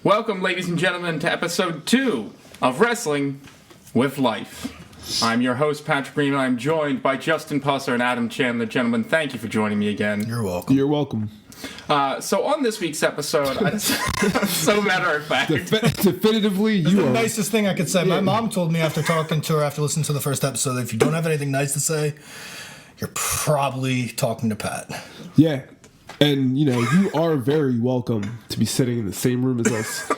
Welcome, ladies and gentlemen, to episode 2 of Wrestling with Life. I'm your host, Patrick Green, and I'm joined by Justin Pusser and Adam Chandler. Gentlemen, thank you for joining me again. You're welcome. You're welcome. So on this week's episode, so matter of fact, definitively, That's you the are. nicest thing I could say. My mom told me after talking to her, after listening to the first episode, that if you don't have anything nice to say, you're probably talking to Pat. Yeah. And, you are very welcome to be sitting in the same room as us.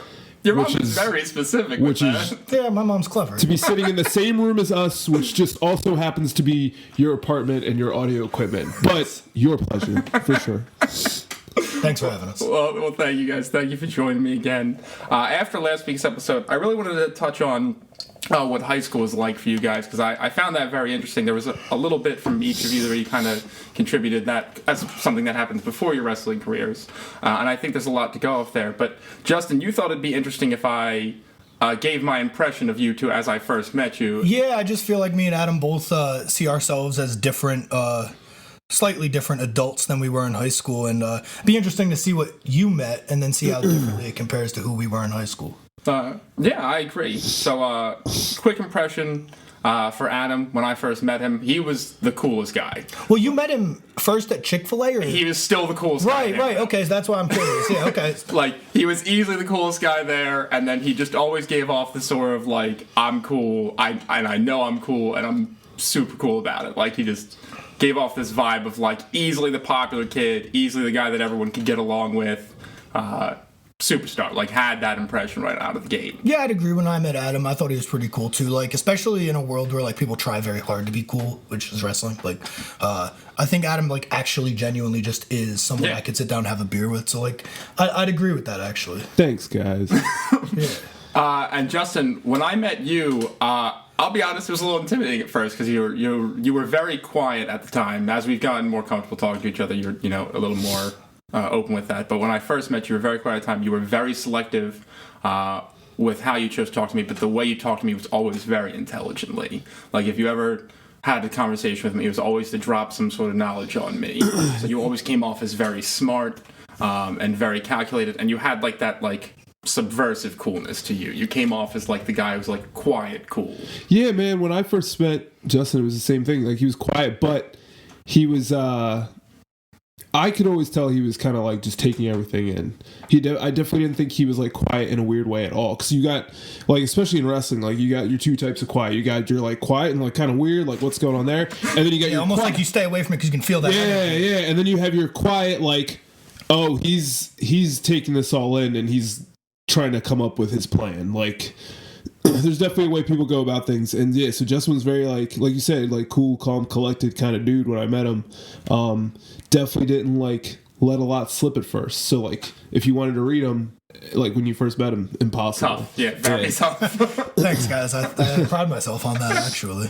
your mom is very specific with that. Yeah, my mom's clever. To be sitting in the same room as us, which just also happens to be your apartment and your audio equipment. But your pleasure, for sure. Thanks for having us. Well, thank you guys. Thank you for joining me again. After last week's episode, I really wanted to touch on what high school was like for you guys, because I found that very interesting. There was a little bit from each of you where you kind of contributed that as something that happens before your wrestling careers. And I think there's a lot to go off there. But Justin, you thought it'd be interesting if I gave my impression of you two as I first met you. Yeah, I just feel like me and Adam both see ourselves as different, slightly different adults than we were in high school. And it'd be interesting to see what you met and then see how differently it compares to who we were in high school. Yeah, I agree. So, quick impression for Adam. When I first met him, he was the coolest guy. Well, you met him first at Chick-fil-A? Or? He was still the coolest guy. Right. Okay, so that's why I'm curious. Yeah, okay. Like, he was easily the coolest guy there, and then he just always gave off the sort of, like, I'm cool, I know I'm cool, and I'm super cool about it. Like, he just gave off this vibe of, like, easily the popular kid, easily the guy that everyone could get along with. Superstar, like, had that impression right out of the gate. Yeah, I'd agree. When I met Adam, I thought he was pretty cool too. Like, especially in a world where like people try very hard to be cool, which is wrestling. Like, I think Adam like actually genuinely just is someone I could sit down and have a beer with. So like, I'd agree with that actually. Thanks, guys. Yeah. And Justin, when I met you, I'll be honest, it was a little intimidating at first because you were very quiet at the time. As we've gotten more comfortable talking to each other, you're a little more open with that. But when I first met you, you were very quiet at the time. You were very selective with how you chose to talk to me, but the way you talked to me was always very intelligently. Like, if you ever had a conversation with me, it was always to drop some sort of knowledge on me. So you always came off as very smart and very calculated, and you had like that like subversive coolness to you. You came off as like the guy who was like quiet cool. Yeah, man, when I first met Justin, it was the same thing. Like, he was quiet, but he was I could always tell he was kind of like just taking everything in. I definitely didn't think he was like quiet in a weird way at all. Because you got, like, especially in wrestling, like, you got your two types of quiet. You got your like quiet and like kind of weird, like what's going on there, and then you got your almost quiet. like you stay away from it because you can feel that. Yeah, and then you have your quiet, like, oh, he's taking this all in and he's trying to come up with his plan. Like, there's definitely a way people go about things, and yeah, so Justin was very like you said, like cool, calm, collected kind of dude when I met him. Definitely didn't like let a lot slip at first. So like, if you wanted to read him, like when you first met him, impossible. Tough, yeah, very tough. Thanks, guys. I pride myself on that actually.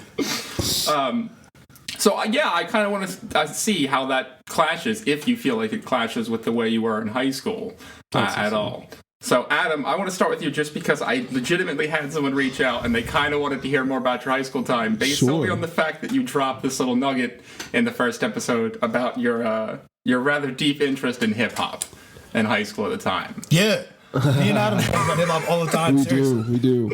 So I kind of want to see how that clashes, if you feel like it clashes with the way you were in high school at all. So, Adam, I want to start with you just because I legitimately had someone reach out and they kind of wanted to hear more about your high school time based solely on the fact that you dropped this little nugget in the first episode about your rather deep interest in hip-hop in high school at the time. Yeah. Me and Adam talk about hip-hop all the time. We do.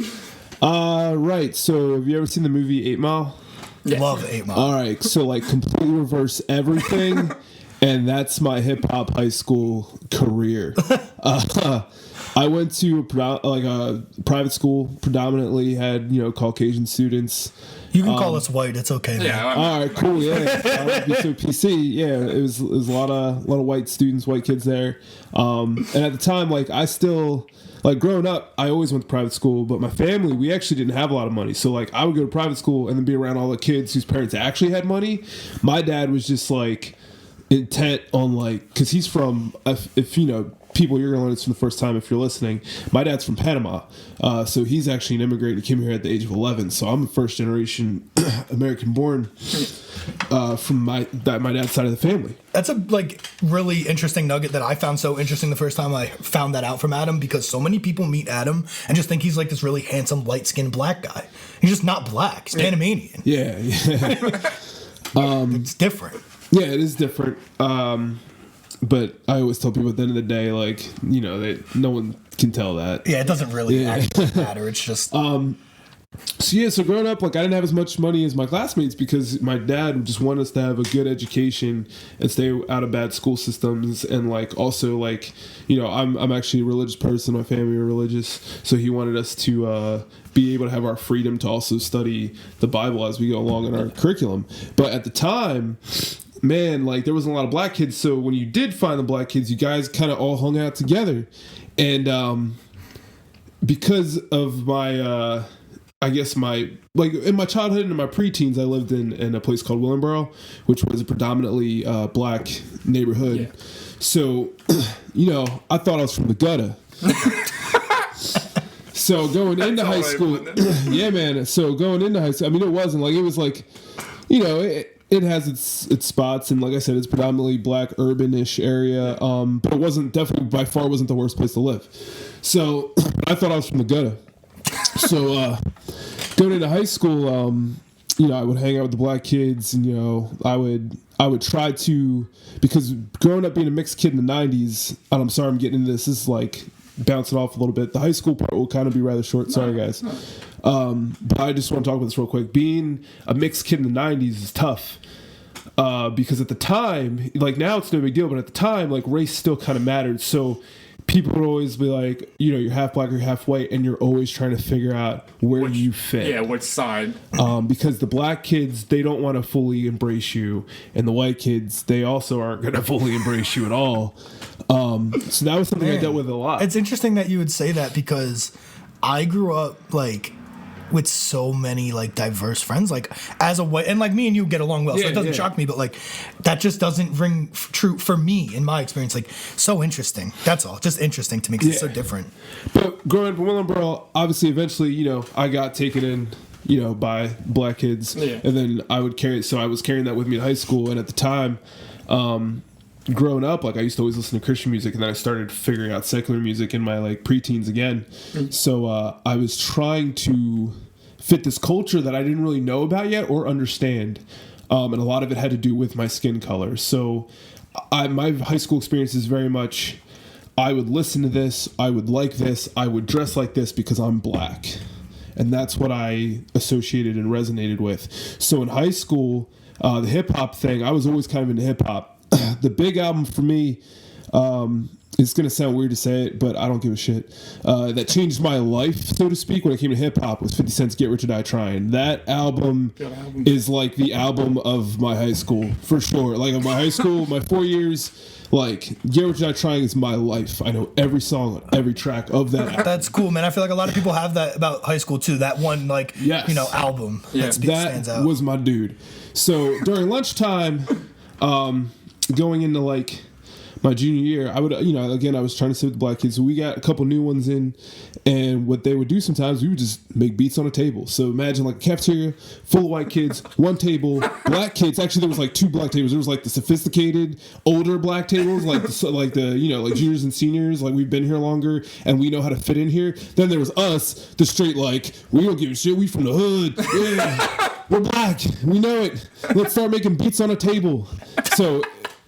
Right, so have you ever seen the movie 8 Mile? Yes. Love 8 Mile. All right, so like completely reverse everything, and that's my hip-hop high school career. I went to a private school, predominantly had Caucasian students. You can call us white. It's okay. Man. Yeah. All right. Cool. Yeah. So PC. Yeah. It was a lot of white students, white kids there. And at the time, like I still like growing up, I always went to private school, but my family, we actually didn't have a lot of money. So like I would go to private school and then be around all the kids whose parents actually had money. My dad was just like intent on like, because he's from if people, you're going to learn this for the first time if you're listening. My dad's from Panama, so he's actually an immigrant. He came here at the age of 11, so I'm a first generation American-born from my dad's side of the family. That's a really interesting nugget that I found so interesting the first time I found that out from Adam, because so many people meet Adam and just think he's like this really handsome, light-skinned black guy. He's just not black. He's Panamanian. Yeah. It's different. Yeah, it is different. but I always tell people at the end of the day, like, you know, that no one can tell that. Yeah, it doesn't really actually matter. It's just So growing up, like, I didn't have as much money as my classmates because my dad just wanted us to have a good education and stay out of bad school systems. And like, also, like, you know, I'm actually a religious person. My family are religious, so he wanted us to be able to have our freedom to also study the Bible as we go along in our curriculum. But at the time, man, like, there wasn't a lot of black kids. So when you did find the black kids, you guys kind of all hung out together. And because of my I guess like in my childhood and in my preteens, I lived in a place called Willingboro, which was a predominantly black neighborhood. Yeah. So, you know, I thought I was from the gutter. So going into high school, yeah, man. So going into high school, I mean, it wasn't like, it was like, you know, it has its spots, and like I said, it's predominantly black urban-ish area. But it wasn't, definitely by far wasn't the worst place to live. So I thought I was from the gutter. So going into high school, you know, I would hang out with the black kids, and, you know, I would try to, because growing up being a mixed kid in the 90s, and I'm sorry I'm getting into this is like bouncing off a little bit. The high school part will kind of be rather short. Sorry, guys. But I just want to talk about this real quick. Being a mixed kid in the 90s is tough. Because at the time, like, now it's no big deal, but at the time, like, race still kind of mattered. So people would always be like, you know, you're half black or half white, and you're always trying to figure out where you fit. Yeah, which side. Because the black kids, they don't want to fully embrace you, and the white kids, they also aren't going to fully embrace you at all. So that was something I dealt with a lot. It's interesting that you would say that, because I grew up, like, with so many, like, diverse friends, like, as a white, and like me and you get along well, so it doesn't shock me, but like, that just doesn't ring true for me in my experience. Like, so interesting. That's all. Just interesting to me, because it's so different. But growing up in Willingboro, obviously, eventually, you know, I got taken in, you know, by black kids, and then I was carrying that with me in high school, and at the time, growing up, like, I used to always listen to Christian music, and then I started figuring out secular music in my, like, preteens again. So I was trying to fit this culture that I didn't really know about yet or understand, and a lot of it had to do with my skin color. So my high school experience is very much, I would listen to this, I would like this, I would dress like this because I'm black, and that's what I associated and resonated with. So in high school, the hip-hop thing, I was always kind of into hip-hop. The big album for me, it's going to sound weird to say it, but I don't give a shit, that changed my life, so to speak, when it came to hip-hop, was 50 Cent's Get Rich or Die Trying. That album is like the album of my high school, for sure. Like, of my high school, my 4 years, like, Get Rich or Die Trying is my life. I know every song on every track of that album. That's cool, man. I feel like a lot of people have that about high school, too. That one, like, you know, album that stands out. That was my dude. So during lunchtime, going into, like, my junior year, I would, you know, again, I was trying to sit with the black kids. So we got a couple new ones in, and what they would do sometimes, we would just make beats on a table. So imagine, like, a cafeteria full of white kids, one table, black kids. Actually, there was like two black tables. There was like the sophisticated older black tables, like the you know, like juniors and seniors, like, we've been here longer and we know how to fit in here. Then there was us, the straight, like, we don't give a shit, we from the hood, yeah, we're black, we know it, let's start making beats on a table. So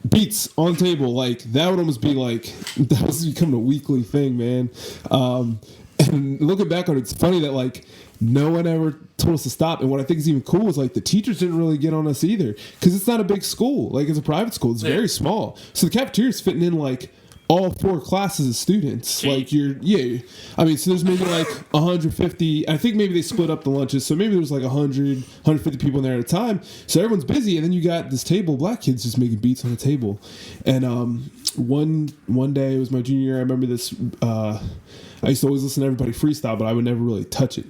beats on table, like, that would almost be like, that was becoming a weekly thing, man. And looking back on it, it's funny that, like, no one ever told us to stop. And what I think is even cool is, like, the teachers didn't really get on us either, because it's not a big school. Like, it's a private school, it's very small, so the cafeteria's fitting in, like, all 4 classes of students. Like, I mean, so there's maybe like 150, I think maybe they split up the lunches, so maybe there's like 100, 150 people in there at a time, so everyone's busy, and then you got this table of black kids just making beats on the table. And one day, it was my junior year, I remember this, I used to always listen to everybody freestyle, but I would never really touch it.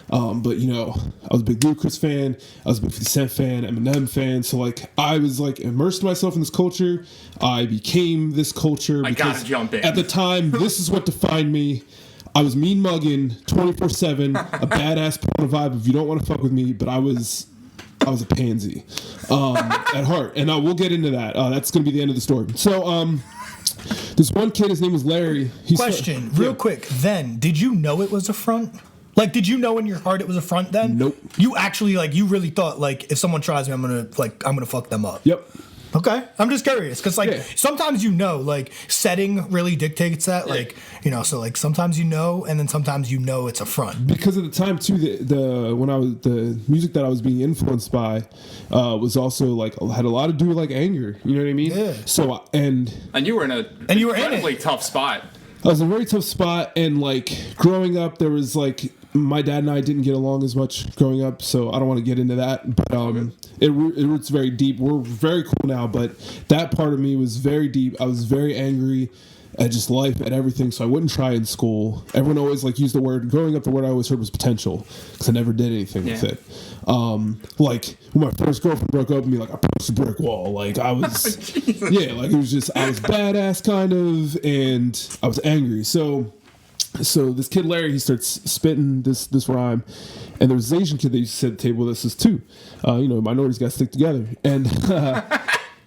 But, you know, I was a big Ludacris fan, I was a big 50 Cent fan, Eminem fan, so, like, I was, like, immersed myself in this culture. I became this culture. I gotta jump in. At the time, this is what defined me. I was mean mugging 24/7, a badass porno vibe if you don't want to fuck with me, but I was a pansy at heart, and we'll get into that. That's going to be the end of the story. So, this one kid, his name was Larry. Question, real quick, then, did you know it was a front? Like, did you know in your heart it was a front then? Nope. You actually, like, you really thought, like, if someone tries me, I'm gonna fuck them up. Yep. Okay, I'm just curious because sometimes like setting really dictates that, so like sometimes and then sometimes it's a front. Because at the time too, the music that I was being influenced by was also like had a lot to do with like anger. You know what I mean? Yeah. So and you were in a incredibly tough spot. I was in a very tough spot, and like growing up, there was like my dad and I didn't get along as much growing up, so I don't want to get into that. But it roots very deep. We're very cool now, but that part of me was very deep. I was very angry at just life, at everything, so I wouldn't try in school. Everyone always like used the word, growing up, the word I always heard was potential, because I never did anything with it. Like when my first girlfriend broke up with me, like I pushed a brick wall. Like I was, like it was just, I was badass kind of, and I was angry. So this kid Larry, he starts spitting this rhyme, and there was this Asian kid that used to sit at the table with us too. Minorities got to stick together, and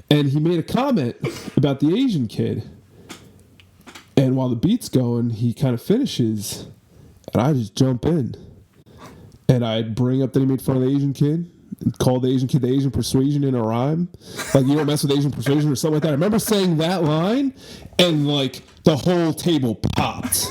and he made a comment about the Asian kid. And while the beat's going, he kind of finishes, and I just jump in. And I bring up that he made fun of the Asian kid, and called the Asian kid the Asian persuasion in a rhyme. Like, you don't mess with Asian persuasion or something like that. I remember saying that line, and, like, the whole table popped.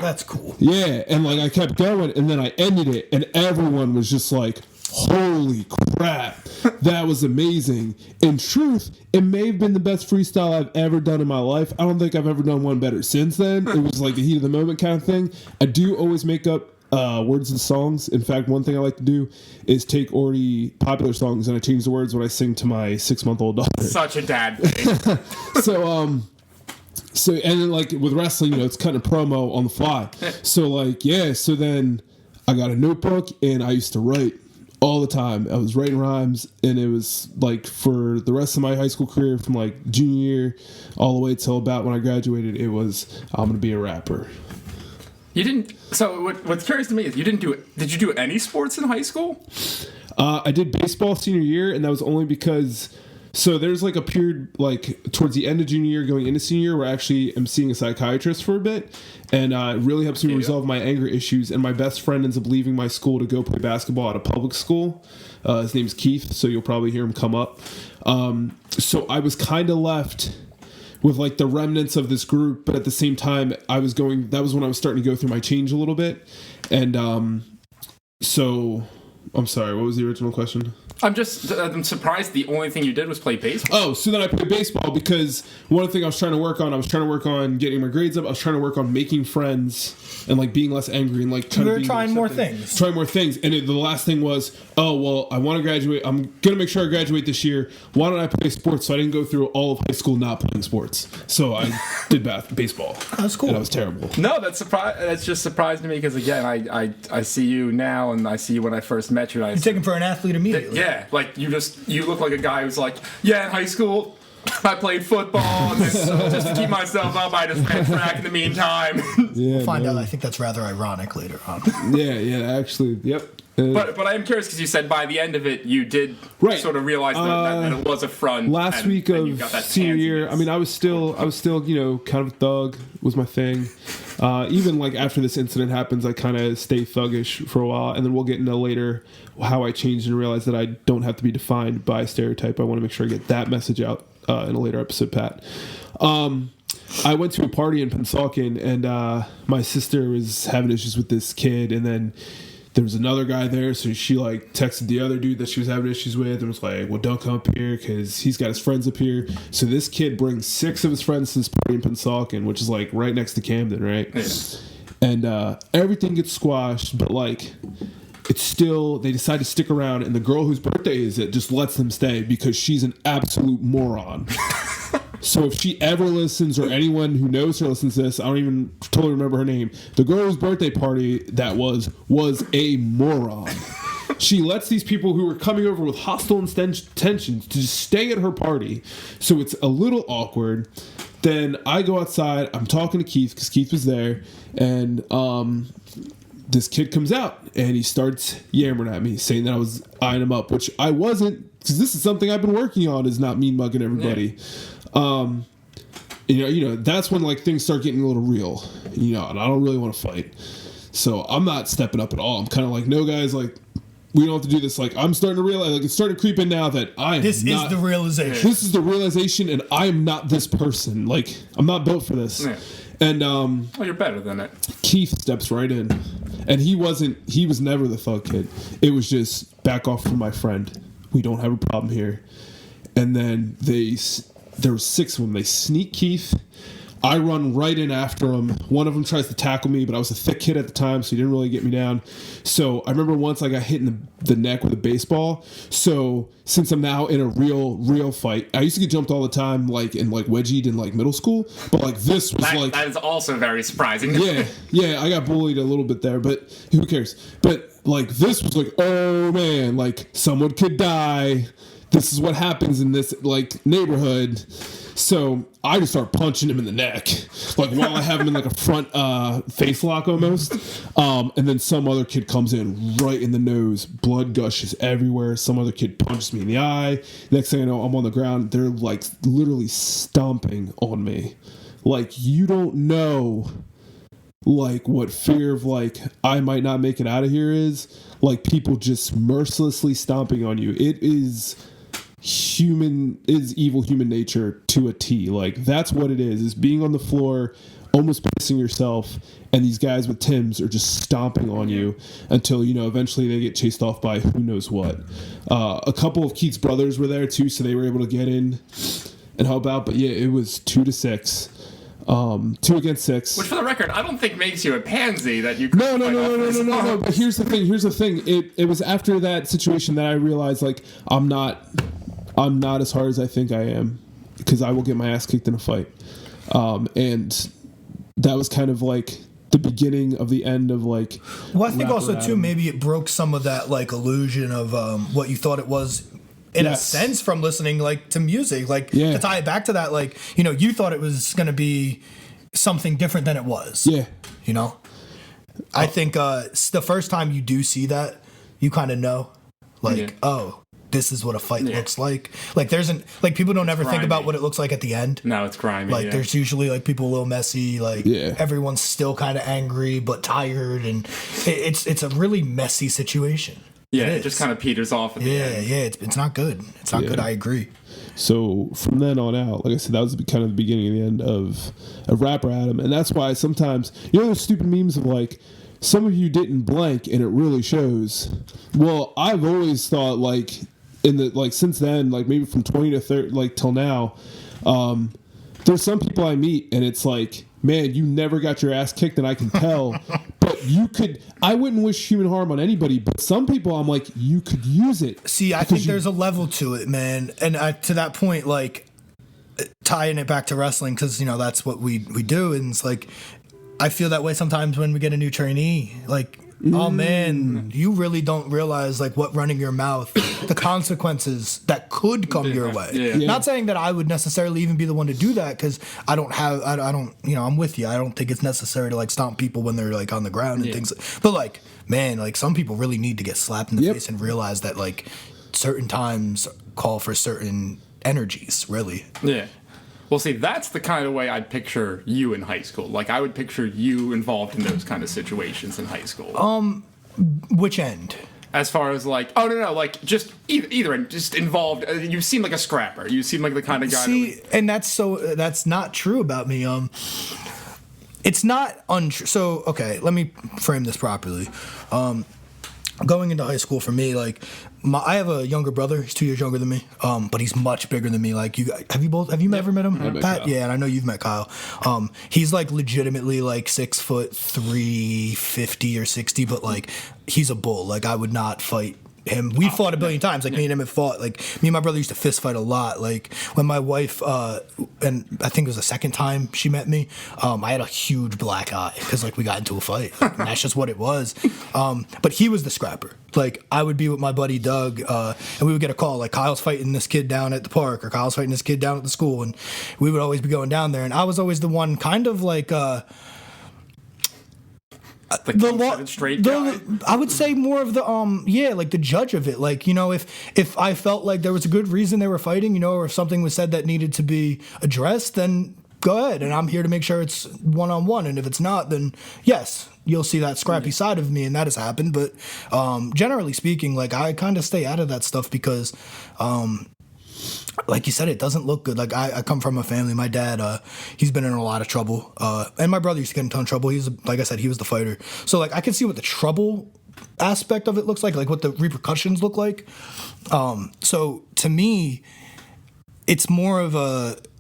That's cool. Yeah, and, like, I kept going, and then I ended it, and everyone was just like, holy crap, that was amazing. In truth, it may have been the best freestyle I've ever done in my life. I don't think I've ever done one better since then. It was like the heat of the moment kind of thing. I do always make up words and songs. In fact, one thing I like to do is take already popular songs and I change the words when I sing to my 6-month-old daughter. Such a dad thing. So and then like with wrestling, it's cutting a promo on the fly. So then I got a notebook and I used to write all the time. I was writing rhymes, and it was like for the rest of my high school career, from like junior year all the way till about when I graduated, it was I'm gonna be a rapper. You didn't. So what's curious to me is did you do any sports in high school? I did baseball senior year, and that was only because. So there's like a period like towards the end of junior year going into senior year where I actually am seeing a psychiatrist for a bit, and it really helps me resolve my anger issues. And my best friend ends up leaving my school to go play basketball at a public school. His name's Keith, so you'll probably hear him come up. So I was kind of left with like the remnants of this group, but at the same time that was when I was starting to go through my change a little bit. And so I'm sorry, what was the original question? I'm surprised the only thing you did was play baseball. Oh, so then I played baseball because one thing I was trying to work on getting my grades up. I was trying to work on making friends and like being less angry and like trying more things. And the last thing was, oh, well, I want to graduate. I'm going to make sure I graduate this year. Why don't I play sports? So I didn't go through all of high school not playing sports. So I did baseball. That's cool. And I was terrible. No, that's just surprising to me because, again, I see you now and I see you when I first met you. You take him for an athlete immediately. Yeah, like you look like a guy who's like, yeah, in high school, I played football, and just to keep myself up, I just ran track in the meantime. Yeah, we'll find out. I think that's rather ironic later on. Yeah, actually, yep. But I am curious because you said by the end of it, you did sort of realize that it was a front. Last week of senior year, I mean, I was still, kind of thug was my thing. Even like after this incident happens, I kind of stay thuggish for a while, and then we'll get into later how I changed and realized that I don't have to be defined by a stereotype. I want to make sure I get that message out in a later episode, Pat. I went to a party in Pennsauken, and my sister was having issues with this kid, and then there was another guy there, so she like texted the other dude that she was having issues with and was like, well, don't come up here because he's got his friends up here. So this kid brings 6 of his friends to this party in Pennsauken, which is like right next to Camden, right? Yeah. And everything gets squashed, but like it's still, they decide to stick around, and the girl whose birthday is it just lets them stay because she's an absolute moron. So if she ever listens, or anyone who knows her listens to this, I don't even totally remember her name. The girl whose birthday party that was a moron. She lets these people who were coming over with hostile intentions to just stay at her party. So it's a little awkward. Then I go outside. I'm talking to Keith because Keith was there. And this kid comes out and he starts yammering at me, saying that I was eyeing him up, which I wasn't, because this is something I've been working on, is not mean mugging everybody. Yeah. That's when like things start getting a little real, and I don't really want to fight. So I'm not stepping up at all. I'm kind of like, no guys, like, we don't have to do this. Like, I'm starting to realize, like, it's starting to creep in now that This is the realization. This is the realization, and I am not this person. Like, I'm not built for this. Yeah. And well, you're better than it. Keith steps right in, and he was never the thug kid. It was just back off from my friend. We don't have a problem here. And then there were 6 of them. They sneak Keith. I run right in after him. One of them tries to tackle me, but I was a thick kid at the time, so he didn't really get me down. So I remember once I got hit in the neck with a baseball. So since I'm now in a real fight, I used to get jumped all the time, like wedgied in like middle school. But like this was that is also very surprising. Yeah, I got bullied a little bit there, but who cares? But like this was like, oh man, like someone could die. This is what happens in this like neighborhood. So I just start punching him in the neck, like while I have him in like a front face lock almost. And then some other kid comes in right in the nose, blood gushes everywhere. Some other kid punches me in the eye. Next thing I know, I'm on the ground. They're like literally stomping on me. Like, you don't know like what fear of like I might not make it out of here is. Like, people just mercilessly stomping on you. It is evil human nature to a T. Like, that's what it is being on the floor, almost pissing yourself, and these guys with Timbs are just stomping on you until, eventually they get chased off by who knows what. A couple of Keith's brothers were there too, so they were able to get in and help out. But yeah, it was 2-6. 2 against 6. Which, for the record, I don't think makes you a pansy that you. No. But here's the thing. It was after that situation that I realized, like, I'm not as hard as I think I am, because I will get my ass kicked in a fight. And that was kind of like the beginning of the end of like. Well, I think also too, maybe it broke some of that like illusion of what you thought it was. In a sense, from listening like to music, like to tie it back to that, like, you thought it was going to be something different than it was. Yeah. I think the first time you do see that, you kind of know, like, oh, this is what a fight looks like. Like, people don't ever think about what it looks like at the end. No, it's grimy. Like, there's usually like people a little messy. Like, everyone's still kind of angry but tired, and it's a really messy situation. Yeah, it just kind of peters off at the end. Yeah, it's not good. It's not good, I agree. So from then on out, like I said, that was kind of the beginning and the end of Rapper Adam. And that's why sometimes, those stupid memes of like, some of you didn't blank and it really shows. Well, I've always thought like, since then, like maybe from 20 to 30, like till now, there's some people I meet and it's like, man, you never got your ass kicked, and I can tell. But I wouldn't wish human harm on anybody, but some people I'm like, you could use it. See, I think there's a level to it, man. And to that point, like, tying it back to wrestling, because, that's what we do. And it's like, I feel that way sometimes when we get a new trainee. Like, oh, man, you really don't realize, like, what running your mouth, the consequences that could come your way. Yeah. Not saying that I would necessarily even be the one to do that, because I don't, I'm with you. I don't think it's necessary to, like, stomp people when they're, like, on the ground and things. But, like, man, like, some people really need to get slapped in the face and realize that, like, certain times call for certain energies, really. Yeah. Well, see, that's the kind of way I'd picture you in high school. Like, I would picture you involved in those kind of situations in high school. Which end? As far as, like, like, just either end, just involved. You seem like a scrapper. You seem like the kind of guy. See, and that's not true about me. It's not untrue. So, okay, let me frame this properly. Going into high school for me, like, I have a younger brother. He's 2 years younger than me, but he's much bigger than me. Like, have you ever met him, Pat? Yeah, and I know you've met Kyle. He's like legitimately like 6'3", 50 or 60, but like he's a bull. Like, I would not fight him. We fought a billion times. Like, me and him have fought. Like, me and my brother used to fist fight a lot. Like, when my wife, and I think it was the second time she met me, I had a huge black eye because, like, we got into a fight. Like, and that's just what it was. But he was the scrapper. Like, I would be with my buddy Doug, and we would get a call, like, Kyle's fighting this kid down at the park, or Kyle's fighting this kid down at the school, and we would always be going down there. And I was always the one kind of like, straight guy. I would say more of the like the judge of it. Like, if I felt like there was a good reason they were fighting, or if something was said that needed to be addressed, then go ahead, and I'm here to make sure it's one-on-one. And if it's not, then yes, you'll see that scrappy side of me, and that has happened. But generally speaking, like, I kind of stay out of that stuff because, like you said, it doesn't look good. Like, I come from a family. My dad, he's been in a lot of trouble, and my brother used to get in a ton of trouble. He's, like I said, he was the fighter. So, like, I can see what the trouble aspect of it looks like what the repercussions look like. So to me, it's more of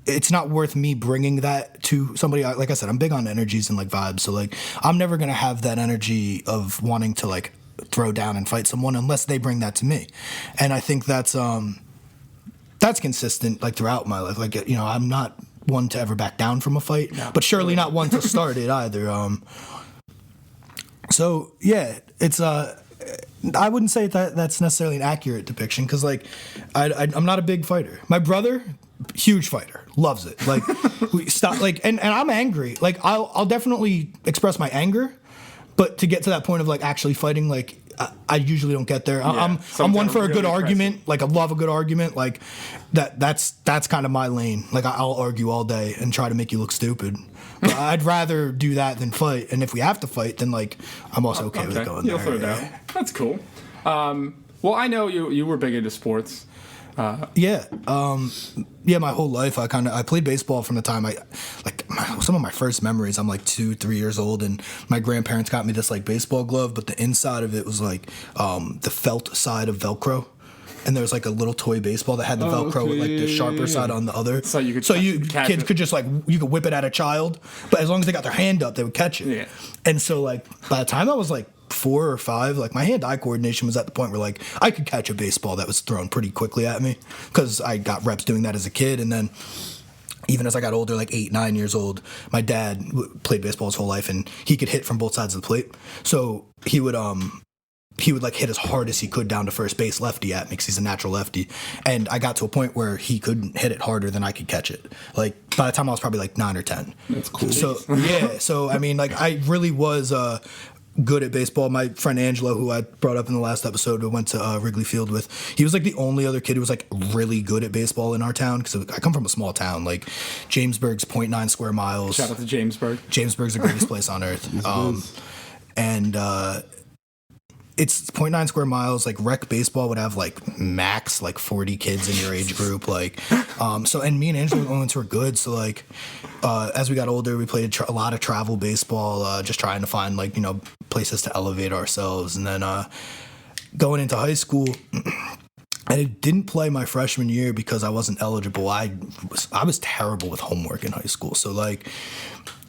it's not worth me bringing that to somebody. Like I said, I'm big on energies and like vibes. So like, I'm never going to have that energy of wanting to like throw down and fight someone unless they bring that to me. And I think that's consistent like throughout my life. Like, you know, I'm not one to ever back down from a fight, but surely not one to start it either. So yeah, it's I wouldn't say that's necessarily an accurate depiction because like I'm not a big fighter. My brother, huge fighter, loves it. Like we stop like and I'm angry. Like I'll definitely express my anger, but to get to that point of like actually fighting, like I usually don't get there. I'm one for a good argument. Like I love a good argument. Like that's kind of my lane. Like I'll argue all day and try to make you look stupid. But I'd rather do that than fight. And if we have to fight, then like I'm also okay with going You'll there. throw it out. That's cool. Well, I know you were big into sports. Yeah, my whole life I played baseball from the time some of my first memories. I'm like 2-3 years old, and my grandparents got me this like baseball glove, but the inside of it was like the felt side of Velcro. And there was like a little toy baseball that had the Velcro with like the sharper side on the other. So kids could just like, you could whip it at a child, but as long as they got their hand up, they would catch it. Yeah. And so like by the time I was like 4 or 5, like my hand-eye coordination was at the point where like I could catch a baseball that was thrown pretty quickly at me because I got reps doing that as a kid. And then even as I got older, like 8-9 years old, my dad played baseball his whole life and he could hit from both sides of the plate. So he would like hit as hard as he could down to first base lefty at me because he's a natural lefty. And I got to a point where he couldn't hit it harder than I could catch it. Like by the time I was probably like 9 or 10. That's cool. So yeah, so I mean, like I really was good at baseball. My friend Angelo, who I brought up in the last episode, who went to Wrigley Field with, he was like the only other kid who was like really good at baseball in our town because I come from a small town. Like Jamesburg's 0.9 square miles. Shout out to Jamesburg. Jamesburg's the greatest place on earth. And it's 0.9 square miles. Like rec baseball would have like max like 40 kids in your age group. Like, so, and me and Angelo were the ones who were good. So like, as we got older, we played a lot of travel baseball, just trying to find like, you know, places to elevate ourselves. And then, going into high school, I didn't play my freshman year because I wasn't eligible. I was terrible with homework in high school. So like,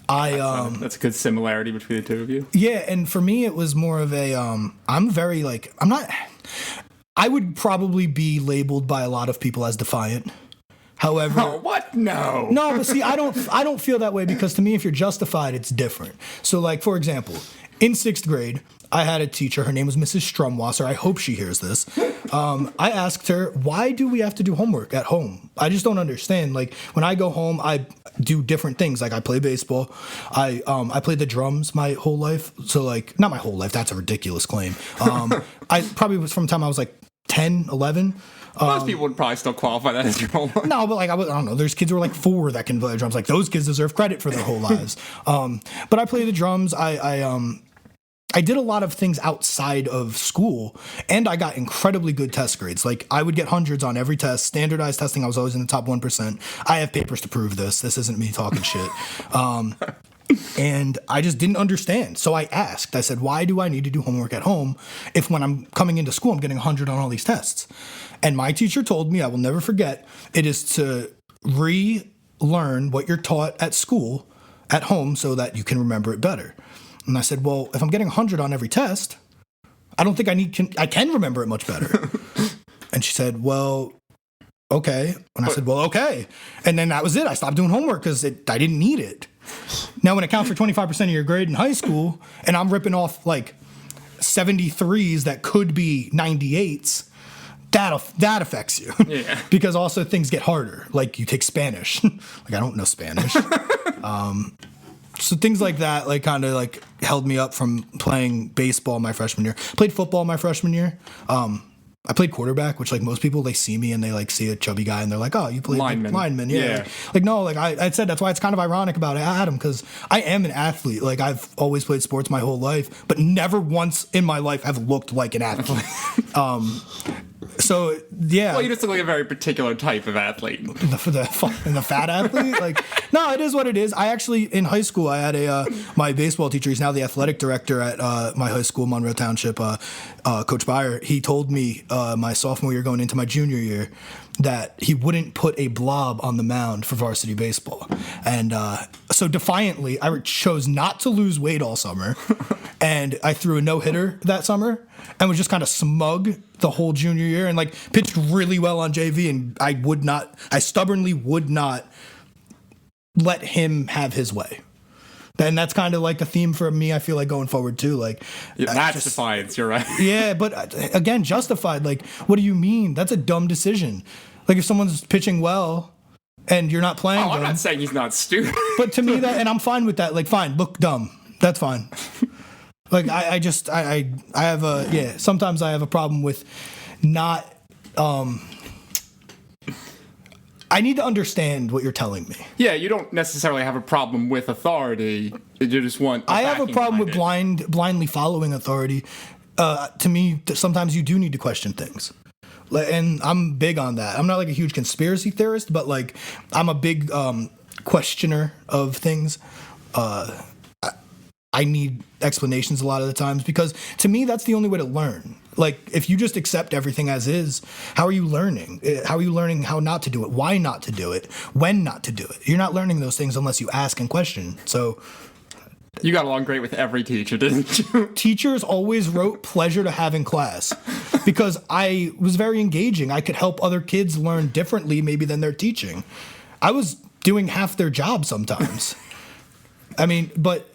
That's a good similarity between the two of you. Yeah, and for me it was more of a I would probably be labeled by a lot of people as defiant. However, what? No, but see, I don't feel that way because to me, if you're justified, it's different. So, like for example, in 6th grade, I had a teacher. Her name was Mrs. Strumwasser. I hope she hears this. I asked her, why do we have to do homework at home? I just don't understand. Like when I go home, I do different things. Like I play baseball. I played the drums my whole life. So like, not my whole life. That's a ridiculous claim. I probably was from the time I was like 10, 11. Most people would probably still qualify that as your homework. No, but like I don't know. There's kids who are like 4 that can play the drums. Like those kids deserve credit for their whole lives. But I play the drums. I did a lot of things outside of school, and I got incredibly good test grades. Like I would get hundreds on every test. Standardized testing, I was always in the top 1%. I have papers to prove this. This isn't me talking shit. And I just didn't understand. So I asked. I said, why do I need to do homework at home if when I'm coming into school, I'm getting 100 on all these tests? And my teacher told me, I will never forget, it is to relearn what you're taught at school at home so that you can remember it better. And I said, well, if I'm getting 100 on every test, I don't think I can remember it much better. And she said, well, okay. And I said, well, okay. And then that was it. I stopped doing homework because I didn't need it. Now, when it counts for 25% of your grade in high school, and I'm ripping off like 73s that could be 98s, that affects you. Yeah. Because also things get harder. Like you take Spanish. Like I don't know Spanish. So things like that, like kind of like held me up from playing baseball my freshman year. Played football my freshman year. I played quarterback, which like most people, they see me and they like see a chubby guy and they're like, oh, you played lineman. Yeah. Like, no, like I said, that's why it's kind of ironic about Adam, because I am an athlete. Like I've always played sports my whole life, but never once in my life have looked like an athlete. So yeah. Well, you just look like a very particular type of athlete. The fat athlete? Like, no, it is what it is. I actually, in high school, I had my baseball teacher, he's now the athletic director at my high school, Monroe Township, Coach Byer. He told me my sophomore year going into my junior year that he wouldn't put a blob on the mound for varsity baseball. And so defiantly, I chose not to lose weight all summer. And I threw a no-hitter that summer and was just kind of smug the whole junior year and like pitched really well on JV. And I stubbornly would not let him have his way. And that's kind of like a theme for me, I feel like, going forward too. Like, yeah, that's defiance, you're right. Yeah, but again, justified. Like, what do you mean? That's a dumb decision. Like, if someone's pitching well and you're not playing I'm not saying he's not stupid. But to me, and I'm fine with that. Like, fine, look dumb. That's fine. Like, I have sometimes I have a problem with not, I need to understand what you're telling me. Yeah, you don't necessarily have a problem with authority. You just want I have a problem with blindly following authority. To me, sometimes you do need to question things. And I'm big on that. I'm not like a huge conspiracy theorist, but like I'm a big questioner of things. I need explanations a lot of the times because to me, that's the only way to learn. Like, if you just accept everything as is, how are you learning? How are you learning how not to do it? Why not to do it? When not to do it? You're not learning those things unless you ask and question. So you got along great with every teacher, didn't you? Teachers always wrote pleasure to have in class because I was very engaging. I could help other kids learn differently maybe than they're teaching. I was doing half their job sometimes. I mean, but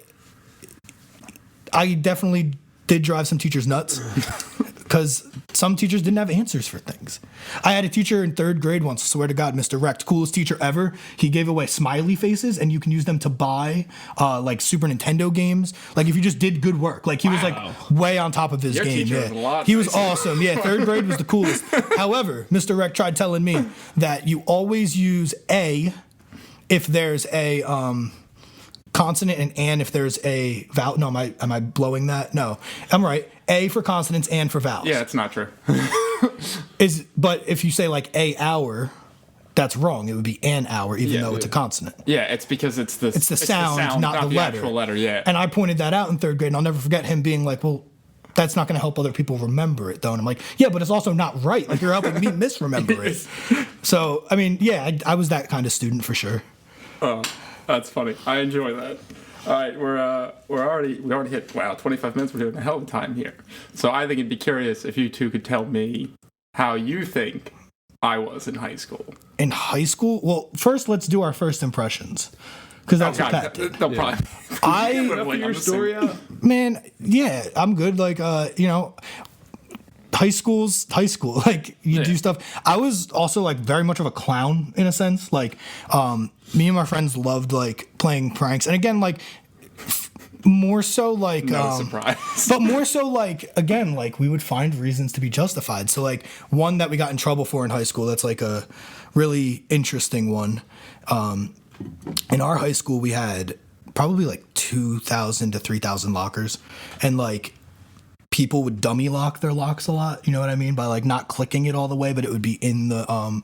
I definitely did drive some teachers nuts because some teachers didn't have answers for things. I had a teacher in third grade once, swear to God, Mr. Recht, coolest teacher ever. He gave away smiley faces and you can use them to buy like Super Nintendo games. Like if you just did good work. Like he was like way on top of his game. Teacher was a lot he was awesome. Yeah, third grade was the coolest. However, Mr. Recht tried telling me that you always use A if there's a consonant and an if there's a vowel. No, am I blowing that? No, I'm right. A for consonants and for vowels. Yeah, it's not true. But if you say like a hour, that's wrong. It would be an hour, even though it's a consonant. Yeah, it's because it's the sound, not the letter. Actual letter. Yeah. And I pointed that out in third grade, and I'll never forget him being like, "Well, that's not going to help other people remember it, though." And I'm like, "Yeah, but it's also not right. Like you're helping me misremember it." So I mean, yeah, I was that kind of student for sure. Oh. That's funny. I enjoy that. All right, we already hit 25 minutes. We're doing a hell of a time here. So I think it'd be curious if you two could tell me how you think I was in high school. In high school? Well, first let's do our first impressions because that's what Pat did. They'll probably. Your story out. Man, yeah, I'm good. Like high school. Like you do stuff. I was also like very much of a clown in a sense. Like me and my friends loved like playing pranks, and again, like more so like no surprise, but more so like again, like we would find reasons to be justified. So like one that we got in trouble for in high school. That's like a really interesting one. In our high school, we had probably like 2,000 to 3,000 lockers, and like people would dummy lock their locks a lot. You know what I mean? By like not clicking it all the way, but it would be in the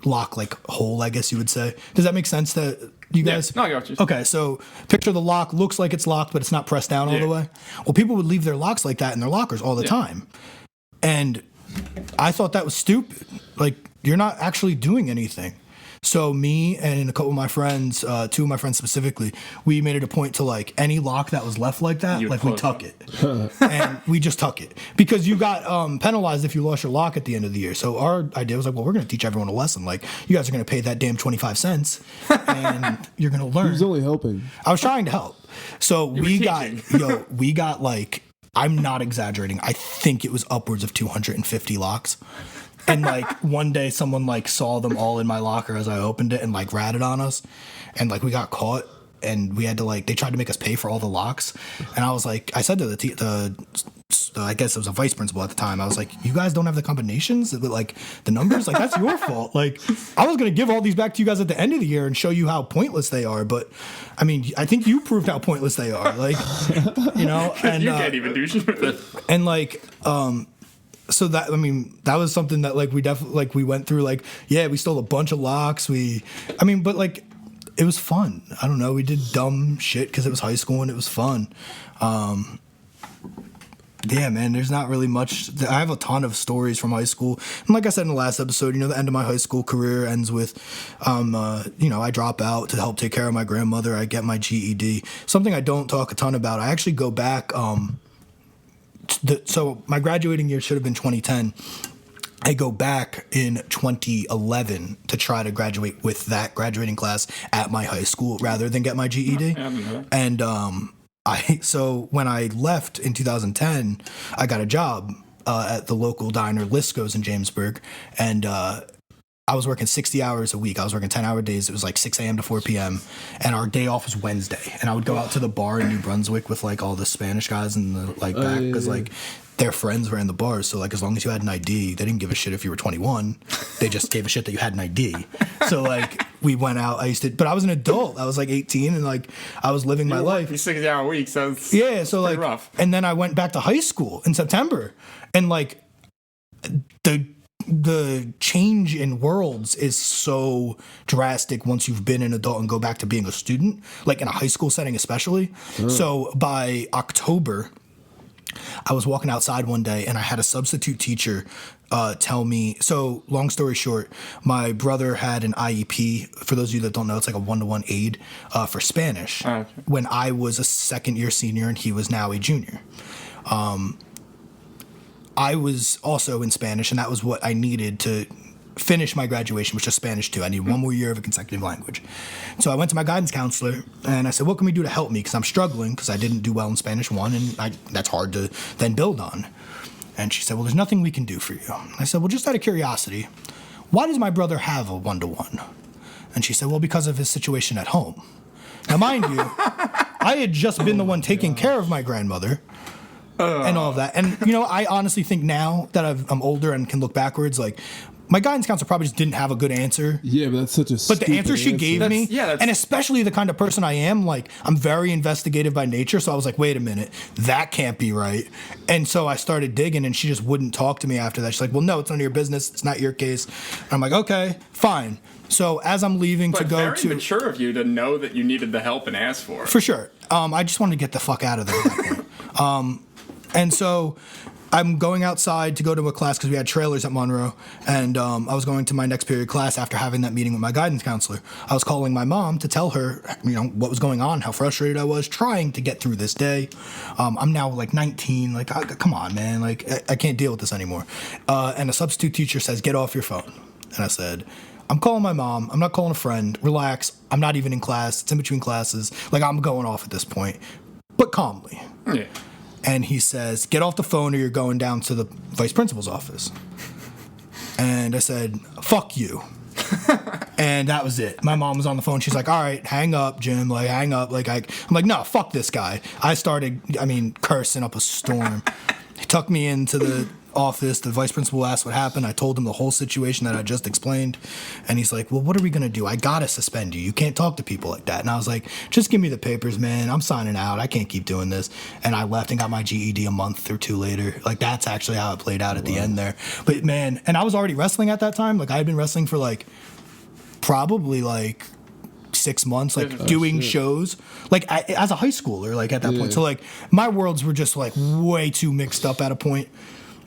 lock like hole, I guess you would say. Does that make sense to you guys? Yeah, no, I got you. Okay, so picture the lock looks like it's locked, but it's not pressed down all the way. Well, people would leave their locks like that in their lockers all the time. And I thought that was stupid. Like, you're not actually doing anything. So me and a couple of my friends, two of my friends specifically, we made it a point to like any lock that was left like that, like we tuck it. And we just tuck it. Because you got penalized if you lost your lock at the end of the year. So our idea was like, well, we're going to teach everyone a lesson. Like, you guys are going to pay that damn 25 cents and you're going to learn. Who's only helping? I was trying to help. So we got like, I'm not exaggerating, I think it was upwards of 250 locks. And like one day someone like saw them all in my locker as I opened it and like ratted on us, and like we got caught and we had to like, they tried to make us pay for all the locks, and I was like, I said to the I guess it was a vice principal at the time. I was like, you guys don't have the combinations, like the numbers, like that's your fault. Like I was gonna give all these back to you guys at the end of the year and show you how pointless they are, but I mean, I think you proved how pointless they are. Like, you know, and you can't even do shit with it. And like, so that, I mean, that was something that like we definitely, like we went through, like, yeah, we stole a bunch of locks. But like, it was fun. I don't know. We did dumb shit because it was high school and it was fun. Yeah, man, there's not really much. I have a ton of stories from high school. And like I said in the last episode, you know, the end of my high school career ends with, you know, I drop out to help take care of my grandmother. I get my GED. Something I don't talk a ton about. I actually go back. So my graduating year should have been 2010. I go back in 2011 to try to graduate with that graduating class at my high school rather than get my GED. And so when I left in 2010, I got a job at the local diner Lisco's in Jamesburg, and I was working 60 hours a week. I was working 10-hour days. It was like 6 a.m. to 4 p.m. And our day off was Wednesday. And I would go out to the bar in New Brunswick with like all the Spanish guys in the like back because like their friends were in the bars. So like as long as you had an ID, they didn't give a shit if you were 21. They just gave a shit that you had an ID. So like we went out. But I was an adult. I was like 18 and like I was living my life. 60-hour weeks. So it's so like rough. And then I went back to high school in September, and like the change in worlds is so drastic once you've been an adult and go back to being a student, like in a high school setting especially. So by October, I was walking outside one day and I had a substitute teacher tell me, so long story short, my brother had an IEP. For those of you that don't know, it's like a 1-to-1 aid for Spanish when I was a second-year senior and he was now a junior. I was also in Spanish, and that was what I needed to finish my graduation, which is Spanish 2. I need one more year of a consecutive language. So I went to my guidance counselor, and I said, what can we do to help me? Because I'm struggling, because I didn't do well in Spanish 1, and that's hard to then build on. And she said, well, there's nothing we can do for you. I said, well, just out of curiosity, why does my brother have a 1-to-1? And she said, well, because of his situation at home. Now, mind you, I had just been the one taking care of my grandmother, and all of that. And, you know, I honestly think now that I'm older and can look backwards, like, my guidance counselor probably just didn't have a good answer. Yeah, but that's such a But the answer she gave me, and especially the kind of person I am, like, I'm very investigative by nature, so I was like, wait a minute, that can't be right. And so I started digging, and she just wouldn't talk to me after that. She's like, well, no, it's none of your business. It's not your case. And I'm like, okay, fine. So as I'm leaving to go to... very mature of you to know that you needed the help and ask for it. For sure. I just wanted to get the fuck out of there at that point. And so I'm going outside to go to a class because we had trailers at Monroe, and I was going to my next period class after having that meeting with my guidance counselor. I was calling my mom to tell her, you know, what was going on, how frustrated I was, trying to get through this day. I'm now like 19, like, come on, man, like, I can't deal with this anymore. And a substitute teacher says, get off your phone. And I said, I'm calling my mom. I'm not calling a friend. Relax. I'm not even in class. It's in between classes. Like, I'm going off at this point, but calmly. Yeah. And he says, get off the phone or you're going down to the vice principal's office. And I said, fuck you. And that was it. My mom was on the phone. She's like, all right, hang up, Jim. Like, hang up. Like, I'm like, no, fuck this guy. I started, cursing up a storm. He took me into the office. The vice principal asked what happened. I told him the whole situation that I just explained. And he's like, well, what are we going to do? I got to suspend you. You can't talk to people like that. And I was like, just give me the papers, man. I'm signing out. I can't keep doing this. And I left and got my GED a month or two later. Like, that's actually how it played out at the end there. But, man, and I was already wrestling at that time. Like, I had been wrestling for, like, probably, like, 6 months, like doing shows, like as a high schooler, like at that point. So like my worlds were just like way too mixed up at a point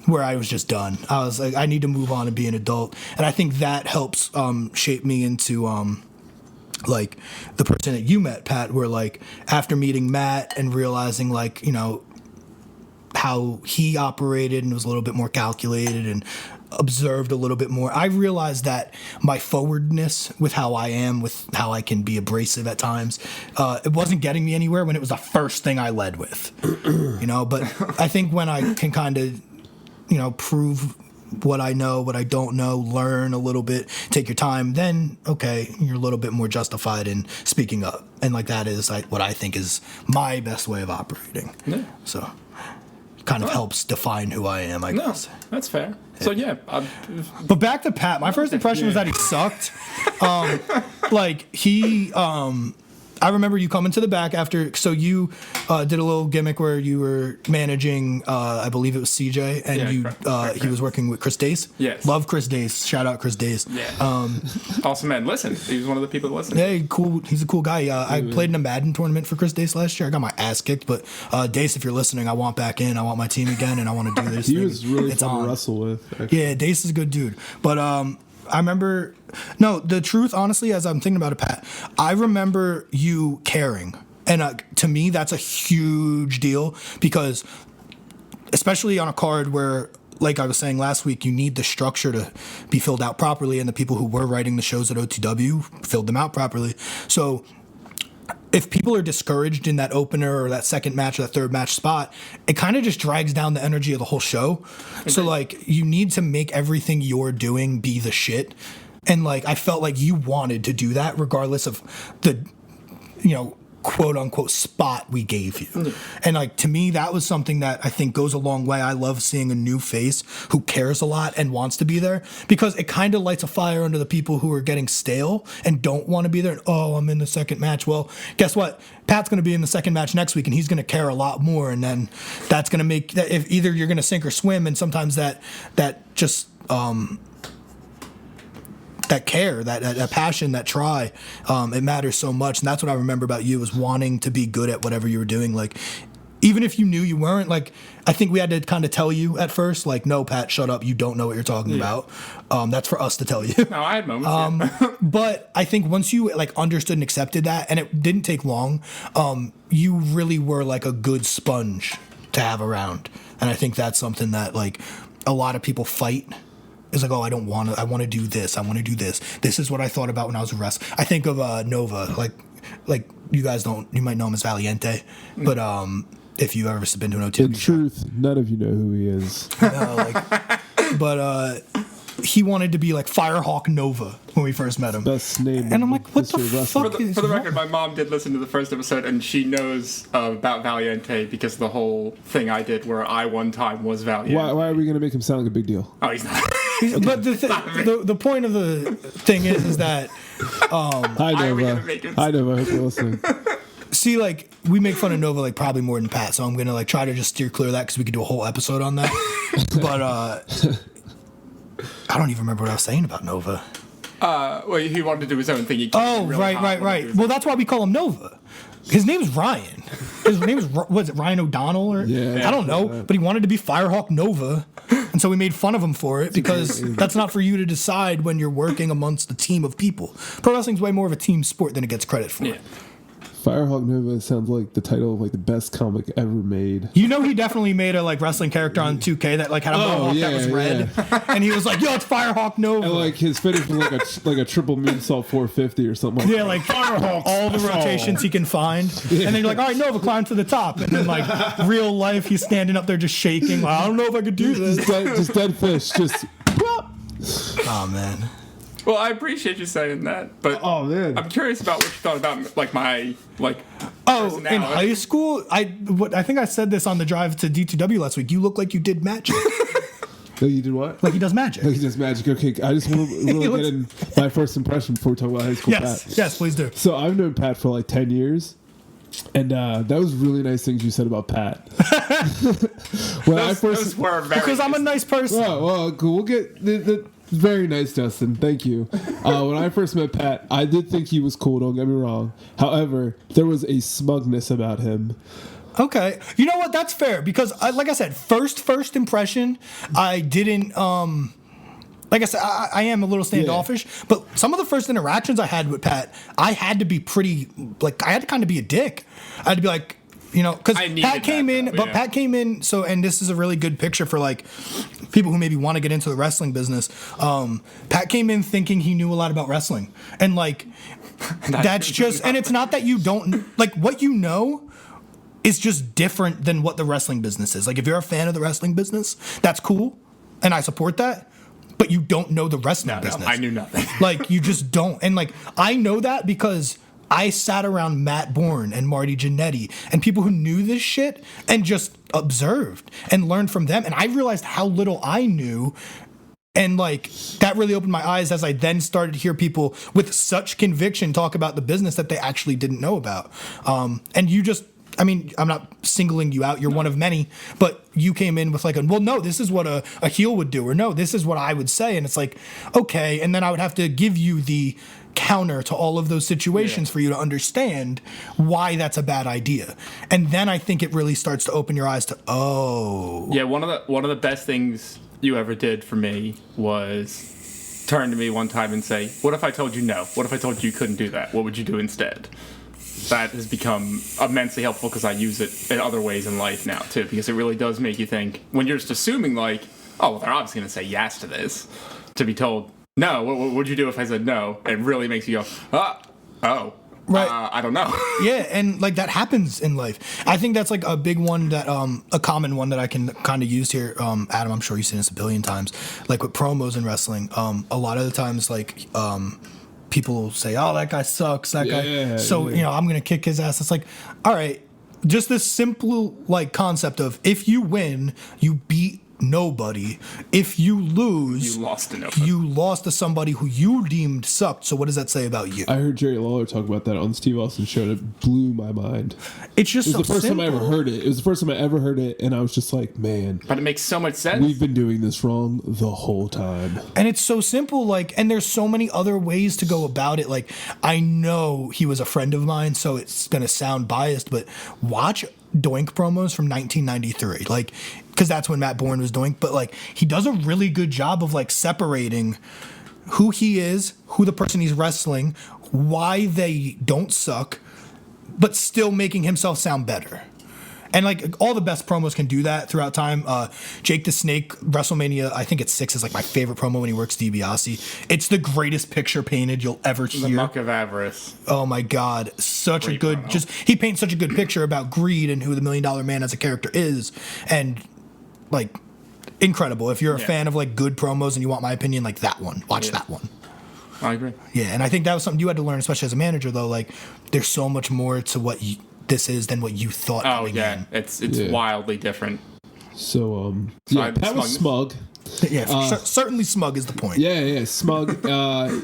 where I was just done. I was like, I need to move on and be an adult. And I think that helps shape me into like the person that you met, Pat, where like after meeting Matt and realizing like, you know, how he operated and was a little bit more calculated and observed a little bit more, I realized that my forwardness with how I am, with how I can be abrasive at times, it wasn't getting me anywhere when it was the first thing I led with, you know. But I think when I can kind of, you know, prove what I know, what I don't know, learn a little bit, take your time, then, okay, you're a little bit more justified in speaking up. And like that is like what I think is my best way of operating. Yeah. So kind of helps define who I am, I No, guess. that's fair. So yeah, But back to Pat. My first impression was that he sucked. I remember you coming to the back after. So you did a little gimmick where you were managing, I believe it was CJ, and correct. he was working with Chris Dace. Yes. Love Chris Dace. Shout out Chris Dace. yeah. Awesome man. Listen, he was one of the people that listened. Hey, cool. He's a cool guy. I played in a Madden tournament for Chris Dace last year. I got my ass kicked, but Dace, if you're listening, I want back in. I want my team again, and I want to do this. He thing. was really It's fun on. to wrestle with. Actually. Yeah, Dace is a good dude. But I remember, no, the truth, honestly, as I'm thinking about it, Pat, I remember you caring. And to me, that's a huge deal because, especially on a card where, like I was saying last week, you need the structure to be filled out properly, and the people who were writing the shows at OTW filled them out properly. So if people are discouraged in that opener or that second match or that third match spot, it kind of just drags down the energy of the whole show. So like you need to make everything you're doing be the shit. And like I felt like you wanted to do that regardless of the, quote unquote spot we gave you. And like to me that was something that I think goes a long way. I love seeing a new face who cares a lot and wants to be there because it kind of lights a fire under the people who are getting stale and don't want to be there. Oh, I'm in the second match. Well, guess what? Pat's going to be in the second match next week and he's going to care a lot more, and then that's going to make that if either you're going to sink or swim, and sometimes that just that care, that passion, that try, it matters so much. And that's what I remember about you, is wanting to be good at whatever you were doing. Like, even if you knew you weren't, like, I think we had to kind of tell you at first, like, no, Pat, shut up. You don't know what you're talking about. That's for us to tell you. No, I had moments. But I think once you like understood and accepted that, and it didn't take long, you really were like a good sponge to have around. And I think that's something that like a lot of people fight. It's like, oh, I want to do this. I want to do this. This is what I thought about when I was a wrestler. I think of Nova, like you guys you might know him as Valiente, but if you ever been to an OTW In truth, none of you know who he is. But he wanted to be like Firehawk Nova when we first met him. Best name. And I'm like, what the history of wrestling. fuck is For the wrong? record, my mom did listen to the first episode, and she knows about Valiente because of the whole thing I did where I one time was Valiente. Why are we going to make him sound like a big deal? Oh, he's not. But the point of the thing is that Hi, Why are we Nova. gonna make him- Hi, Nova. I hope you're listening. see, like, we make fun of Nova like probably more than Pat, so I'm gonna like try to just steer clear of that because we could do a whole episode on that. But I don't even remember what I was saying about Nova. Well, he wanted to do his own thing. He Oh, came really hot when he right. was- Well, that's why we call him Nova. His name's Ryan. His name is, was it Ryan O'Donnell? Or Yeah. I don't know, but he wanted to be Firehawk Nova. And so we made fun of him for it because that's not for you to decide when you're working amongst a team of people. Pro wrestling's way more of a team sport than it gets credit for. Yeah. Firehawk Nova sounds like the title of like the best comic ever made. You know, he definitely made a like wrestling character on 2K that like had a mohawk that was red, and he was like, "Yo, it's Firehawk Nova." And like his finish was like a triple moonsault 450 or something. Yeah, like all the rotations he can find, and then you're like, "All right, Nova, climb to the top," and then like real life, he's standing up there just shaking. Like, I don't know if I could do this. just dead fish. Just. Oh man. Well, I appreciate you saying that, but Oh man. I'm curious about what you thought about like my Oh, in personality. high school, I think I said this on the drive to D2W last week. You look like you did magic. No, you did what? Like he does magic. Like he does magic. Okay, I just want to really looks- get in my first impression before we talk about high school Yes, Pat. yes, please do. So I've known Pat for like 10 years. And that was really nice things you said about Pat. When I those were very Because I'm a nice person. well, cool. We'll get the very nice, Justin. Thank you. When I first met Pat, I did think he was cool. Don't get me wrong. However, there was a smugness about him. Okay, you know what? That's fair because, like I said, first impression, I didn't. Like I said, I am a little standoffish, but some of the first interactions I had with Pat, I had to be pretty. Like I had to kind of be a dick. I had to be like. Because I needed Pat came that, in, though, but yeah. Pat came in. So, and this is a really good picture for like people who maybe want to get into the wrestling business. Pat came in thinking he knew a lot about wrestling, and like that's just. And it's not that you don't like what you know is just different than what the wrestling business is. Like if you're a fan of the wrestling business, that's cool, and I support that. But you don't know the wrestling business. I knew nothing. Like you just don't, and like I know that because I sat around Matt Bourne and Marty Jannetty and people who knew this shit and just observed and learned from them. And I realized how little I knew. And like that really opened my eyes as I then started to hear people with such conviction talk about the business that they actually didn't know about. And you just, I mean, I'm not singling you out. You're one of many, but you came in with like well, no, this is what a heel would do, or no, this is what I would say. And it's like, okay. And then I would have to give you the counter to all of those situations for you to understand why that's a bad idea. And then I think it really starts to open your eyes to, yeah, one of the best things you ever did for me was turn to me one time and say, what if I told you no? What if I told you you couldn't do that? What would you do instead? That has become immensely helpful because I use it in other ways in life now too, because it really does make you think when you're just assuming like, oh, well, they're obviously going to say yes to this, to be told no, what would you do if I said no? It really makes you go, right. I don't know. Yeah, and like that happens in life. I think that's like a big one that a common one that I can kind of use here. Adam, I'm sure you've seen this a billion times. Like with promos in wrestling, a lot of the times like people say, "Oh, that guy sucks." That guy. So I'm gonna kick his ass. It's like, all right, just this simple like concept of if you win, you beat nobody. If you lose, you lost to nobody. You lost to somebody who you deemed sucked. So what does that say about you? I heard Jerry Lawler talk about that on the Steve Austin show, and it blew my mind. It's just it was the first time I ever heard it. It was the first time I ever heard it, and I was just like, man. But it makes so much sense. We've been doing this wrong the whole time. And it's so simple, like, and there's so many other ways to go about it. Like, I know he was a friend of mine, so it's gonna sound biased, but watch Doink promos from 1993, like, because that's when Matt Bourne was Doink. But like, he does a really good job of like separating who he is, who the person he's wrestling, why they don't suck, but still making himself sound better. And like all the best promos can do that throughout time. Jake the Snake, WrestleMania, I think it's 6, is like my favorite promo when he works DiBiase. It's the greatest picture painted you'll ever hear. The Muck of Avarice. Oh my God, such Great a good. promo. He paints such a good picture about greed and who the $1 Million Man as a character is, and like incredible. If you're a fan of like good promos and you want my opinion, like that one, watch that one. I agree. Yeah, and I think that was something you had to learn, especially as a manager, though. Like, there's so much more to what this is than what you thought. Oh yeah, in. it's wildly different. So Pat was smug. Yeah, certainly smug is the point. Yeah, smug.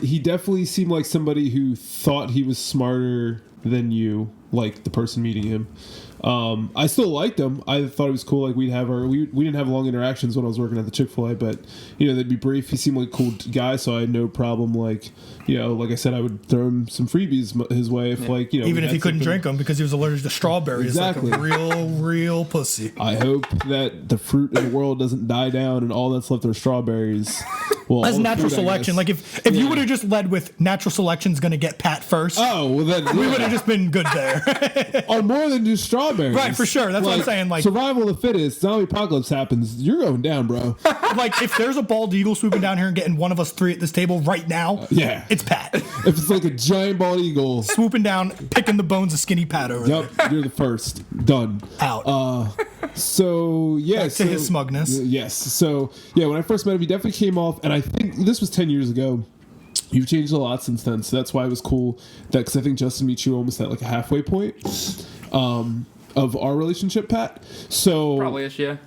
He definitely seemed like somebody who thought he was smarter than you, like the person meeting him. I still liked him. I thought it was cool. Like we didn't have long interactions when I was working at the Chick-fil-A, but they'd be brief. He seemed like a cool guy, so I had no problem. Like like I said, I would throw him some freebies his way if even if he couldn't drink them because he was allergic to strawberries. Exactly. Like a real pussy. I hope that the fruit in the world doesn't die down and all that's left are strawberries. Well, that's natural selection. Like if you would have just led with natural selection's going to get Pat first. Oh, well then we would have just been good there. Or more than just strawberries. Right, for sure. That's what I'm saying. Like survival of the fittest, zombie apocalypse happens, you're going down, bro. Like if there's a bald eagle swooping down here and getting one of us 3 at this table right now, it's Pat. If it's like a giant bald eagle swooping down, picking the bones of skinny Pat over there. Yep, you're the first. Done. Out. So yeah, back to his smugness. Yes. So yeah, when I first met him, he definitely came off, and I think this was 10 years ago. You've changed a lot since then, so that's why it was cool. That because I think Justin meets you almost at like a halfway point of our relationship, Pat. So probably is, yeah.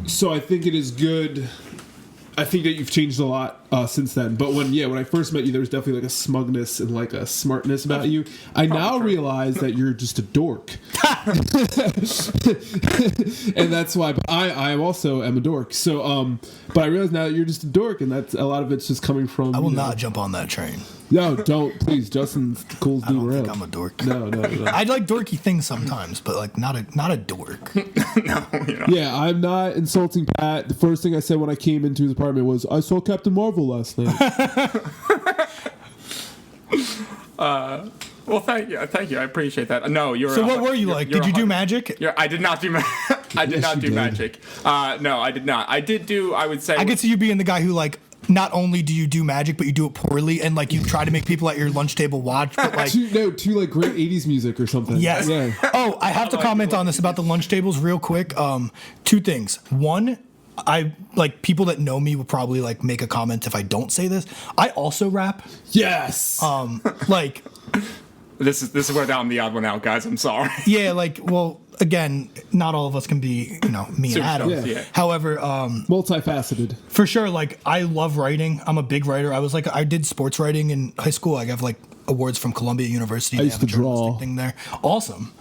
So I think it is good. I think that you've changed a lot since then. But when I first met you, there was definitely like a smugness and like a smartness about you. I now realize that you're just a dork, and that's why. But I also am a dork. So but I realize now that you're just a dork, and that's a lot of it's just coming from. I will not jump on that train. No, don't please. Justin's the coolest dude around. I don't think I'm a dork. No. I like dorky things sometimes, but like not a dork. No, you're not. Yeah, I'm not insulting Pat. The first thing I said when I came into his apartment was, "I saw Captain Marvel last night." Well, thank you. I appreciate that. No, you're. So what were you like? Did you do magic? I did not do I did not do magic. No, I did not. I did do. I would say. I could see you being the guy who like. Not only do you do magic, but you do it poorly, and like you try to make people at your lunch table watch. But like, to like great '80s music or something. Yes. Yeah. Oh, I have to comment on this about the lunch tables real quick. 2 things. One, I like people that know me will probably like make a comment if I don't say this. I also rap. Yes. Like This is where I'm the odd one out, guys. I'm sorry. Yeah, like, well, again, not all of us can be, me and Adam. Yeah. However, Multifaceted. for sure, like, I love writing. I'm a big writer. I did sports writing in high school. I have like awards from Columbia University. I used They to have a draw. journalistic thing there. Awesome.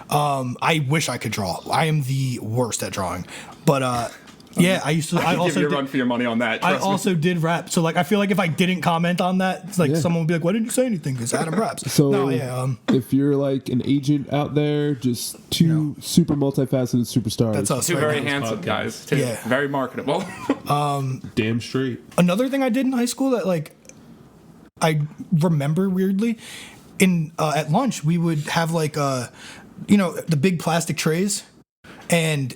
I wish I could draw. I am the worst at drawing, but yeah, I used to. I Give also you a did, run for your money on that. I trust me. also did rap. So like, I feel like if I didn't comment on that, it's like Yeah. someone would be like, "Why didn't you say anything?" Because Adam raps. So no, yeah, if you're like an agent out there, just two super multifaceted superstars. That's us. Two right very now. handsome guys. Too. Yeah. Very marketable. Damn straight. Another thing I did in high school that like I remember weirdly, in at lunch we would have like the big plastic trays, and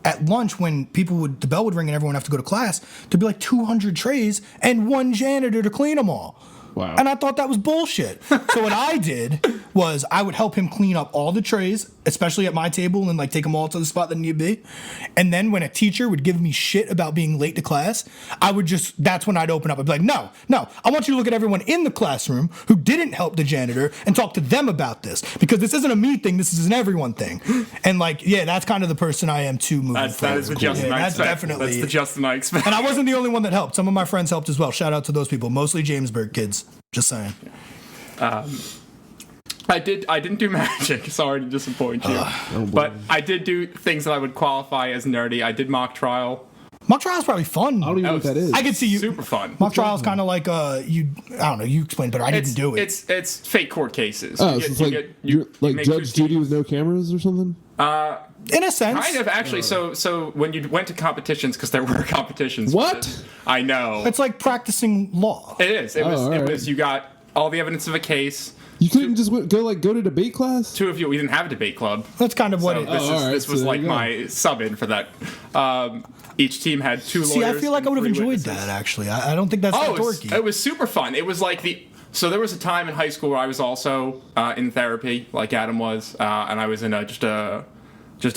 at lunch when the bell would ring and everyone would have to go to class, there'd be like 200 trays and one janitor to clean them all. Wow. And I thought that was bullshit. So what I did was I would help him clean up all the trays, especially at my table, and like take them all to the spot that need to be. And then when a teacher would give me shit about being late to class, that's when I'd open up. I'd be like, no, I want you to look at everyone in the classroom who didn't help the janitor and talk to them about this, because this isn't a me thing, this is an everyone thing. And like, yeah, that's kind of the person I am too moving That forward. is the Justin Yeah, I that's expect. definitely That's the Justin I expect. And I wasn't the only one that helped. Some of my friends helped as well. Shout out to those people, mostly Jamesburg kids. Just saying. I didn't do magic. Sorry to disappoint you. But I did do things that I would qualify as nerdy. I did mock trial. Mock trial is probably fun. I don't even know what that is. I could see you. Super fun. Mock trial is kind of like I don't know. You explained, but I didn't do it. It's fake court cases. Oh, You so get- it's you like get- you're like make Judge two Judy with no cameras or something. In a sense, Kind of actually. So when you went to competitions, because there were competitions. What? for this, I know. it's like practicing law. It is. It was. all It right. was. You got all the evidence of a case. You couldn't just go to debate class. Two of you. We didn't have a debate club. That's kind of what So it this, is. Oh, all right, this was so there like you go. my sub in for that. Each team had two lawyers. See, I feel like I and would have 3 enjoyed witnesses. that actually. I don't think that's that dorky. It was super fun. It was like So there was a time in high school where I was also in therapy, like Adam was, and I was in just a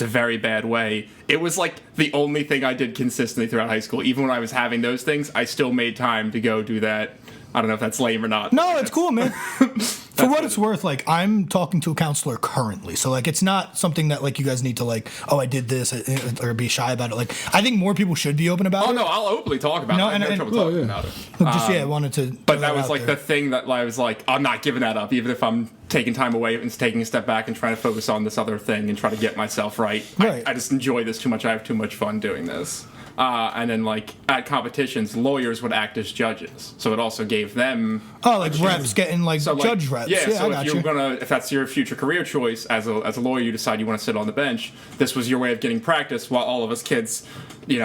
very bad way. It was like the only thing I did consistently throughout high school. Even when I was having those things, I still made time to go do that. I don't know if that's lame or not. No, it's cool, man. For what it's worth, like I'm talking to a counselor currently, so like it's not something that like you guys need to like, oh, I did this or be shy about it. Like I think more people should be open about Oh it. no, I'll openly talk about No, it. I have no and- trouble Oh, talking yeah. about it. Just I wanted to. But throw that was out like there. the thing that I was like, I'm not giving that up, even if I'm taking time away and taking a step back and trying to focus on this other thing and try to get myself right. Right. I just enjoy this too much. I have too much fun doing this. And then like at competitions, lawyers would act as judges, so it also gave them Oh, like reps getting like so, like, judge reps. Yeah, so I if got you're you. if that's your future career choice as a lawyer, you decide you want to sit on the bench. This was your way of getting practice, while all of us kids,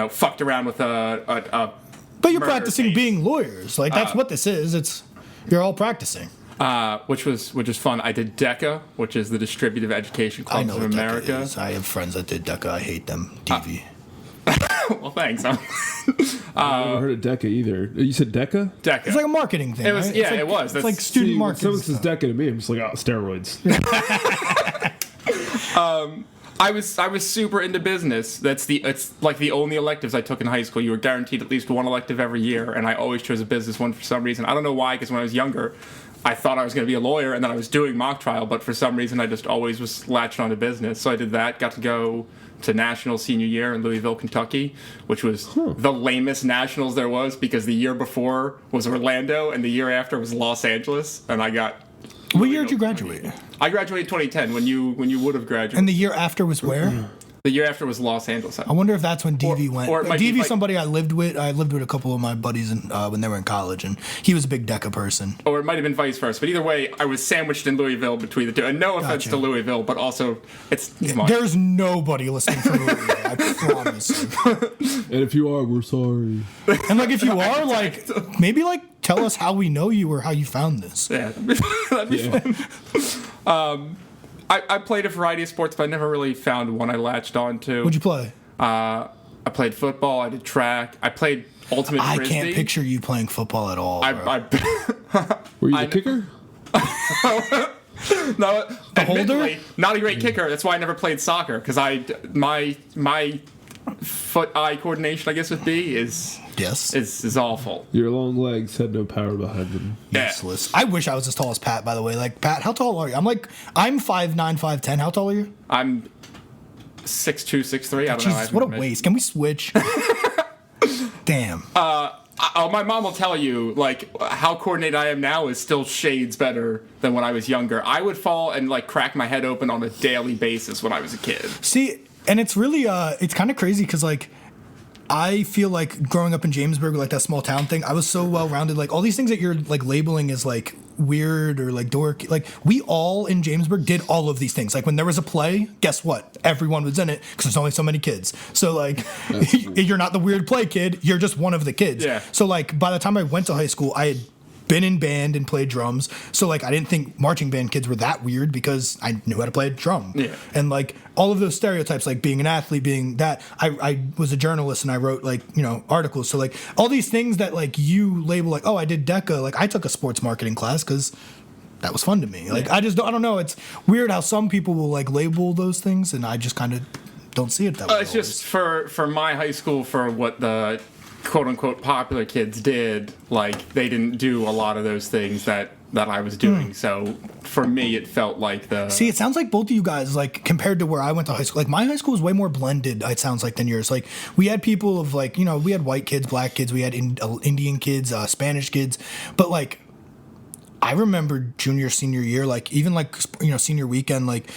fucked around with a But you're murder practicing case. being lawyers. Like that's what this is. It's you're all practicing. which was fun. I did DECA, which is the Distributive Education I Clubs know of what America. DECA is. I have friends that did DECA. I hate them. DV. Well, thanks. I never heard of DECA either. You said DECA? DECA. It's like a marketing thing. It was- right? yeah, It's like, it was. It's That's- like student See, when marketing. someone says stuff. DECA to me, I'm just like, oh, steroids. I was super into business. It's like the only electives I took in high school. You were guaranteed at least one elective every year, and I always chose a business one for some reason. I don't know why, because when I was younger, I thought I was going to be a lawyer, and then I was doing mock trial, but for some reason I just always was latched onto business. So I did that, got to go to Nationals senior year in Louisville, Kentucky, which was the lamest Nationals there was, because the year before was Orlando, and the year after was Los Angeles, and I got... What year did you graduate? I graduated 2010, when you would have graduated. And the year after was where? The year after was Los Angeles. I wonder if that's when DV went. or it might be DV, like- somebody I lived with. I lived with a couple of my buddies when they were in college, and he was a big DECA person. Or it might have been vice versa. But either way, I was sandwiched in Louisville between the two. And no offense Gotcha. to Louisville, but also it's mine. There's nobody listening from Louisville, I promise. And if you are, we're sorry. And like, if you are, like, maybe like tell us how we know you or how you found this. Yeah, that'd be fun. I played a variety of sports, but I never really found one I latched on to. What'd you play? I played football. I did track. I played ultimate I frisbee. can't picture you playing football at all. bro. Were you I- the kicker? No, The holder? admittedly, not a great kicker. That's why I never played soccer, because my foot-eye coordination, I guess would be, is Yes. is awful. Your long legs had no power behind them. Yeah. Useless. I wish I was as tall as Pat, by the way. Like, Pat, how tall are you? I'm 5'9", 5'10". How tall are you? I'm 6'2", 6'3". I don't know. I Jesus, haven't what a measured. waste. Can we switch? Damn. My mom will tell you, like, how coordinated I am now is still shades better than when I was younger. I would fall and, like, crack my head open on a daily basis when I was a kid. See, and it's really, it's kind of crazy because, like, I feel like growing up in Jamesburg, like that small town thing, I was so well-rounded. Like, all these things that you're, like, labeling as, like, weird or, like, dork, like, we all in Jamesburg did all of these things. Like, when there was a play, guess what? Everyone was in it because there's only so many kids. So, like, you're not the weird play kid. You're just one of the kids. Yeah. So, like, by the time I went to high school, I had been in band and played drums. So, like, I didn't think marching band kids were that weird because I knew how to play a drum. Yeah. And, like, all of those stereotypes, like being an athlete, being that, I was a journalist and I wrote, like, you know, articles. So, like, all these things that, like, you label, like, oh, I did DECA. Like, I took a sports marketing class because that was fun to me. Like, I don't know. It's weird how some people will, like, label those things and I just kind of don't see it that way. It's just for my high school, for what the quote-unquote popular kids did, like, they didn't do a lot of those things that I was doing. So for me, it felt like the... See, it sounds like both of you guys, like, compared to where I went to high school, like, my high school was way more blended, it sounds like, than yours. Like, we had people of, like, you know, we had white kids, black kids, we had Indian kids, Spanish kids, but, like, I remember junior, senior year, like, even, like, you know, senior weekend, like,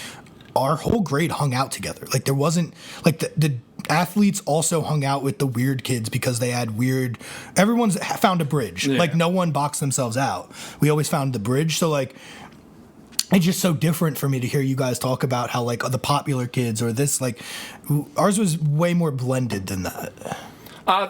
our whole grade hung out together. Like, there wasn't, like, the athletes also hung out with the weird kids because they had weird, everyone's found a bridge. Yeah. Like, no one boxed themselves out. We always found the bridge. So, like, it's just so different for me to hear you guys talk about how, like, the popular kids or this, like, ours was way more blended than that.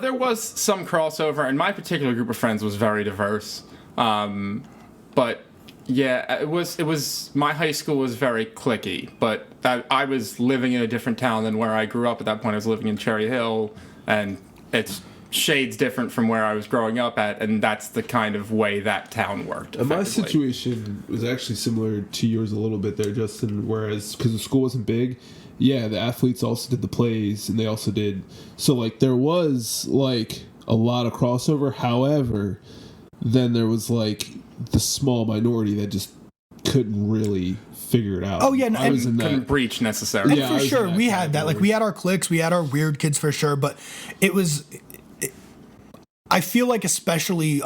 There was some crossover, and my particular group of friends was very diverse. But yeah, it was my high school was very cliquey, but I was living in a different town than where I grew up at that point. I was living in Cherry Hill, and it's shades different from where I was growing up at, and that's the kind of way that town worked. And my effectively. situation was actually similar to yours a little bit there, Justin, whereas because the school wasn't big, yeah, the athletes also did the plays, and they also did, so, like, there was, like, a lot of crossover. However, then there was, like, the small minority that just couldn't really figure it out. Oh, yeah, I was in couldn't that. breach necessarily. Yeah, I For was sure, in that we had that. Like, category. we had our cliques, we had our weird kids for sure, but it was... I feel like especially... it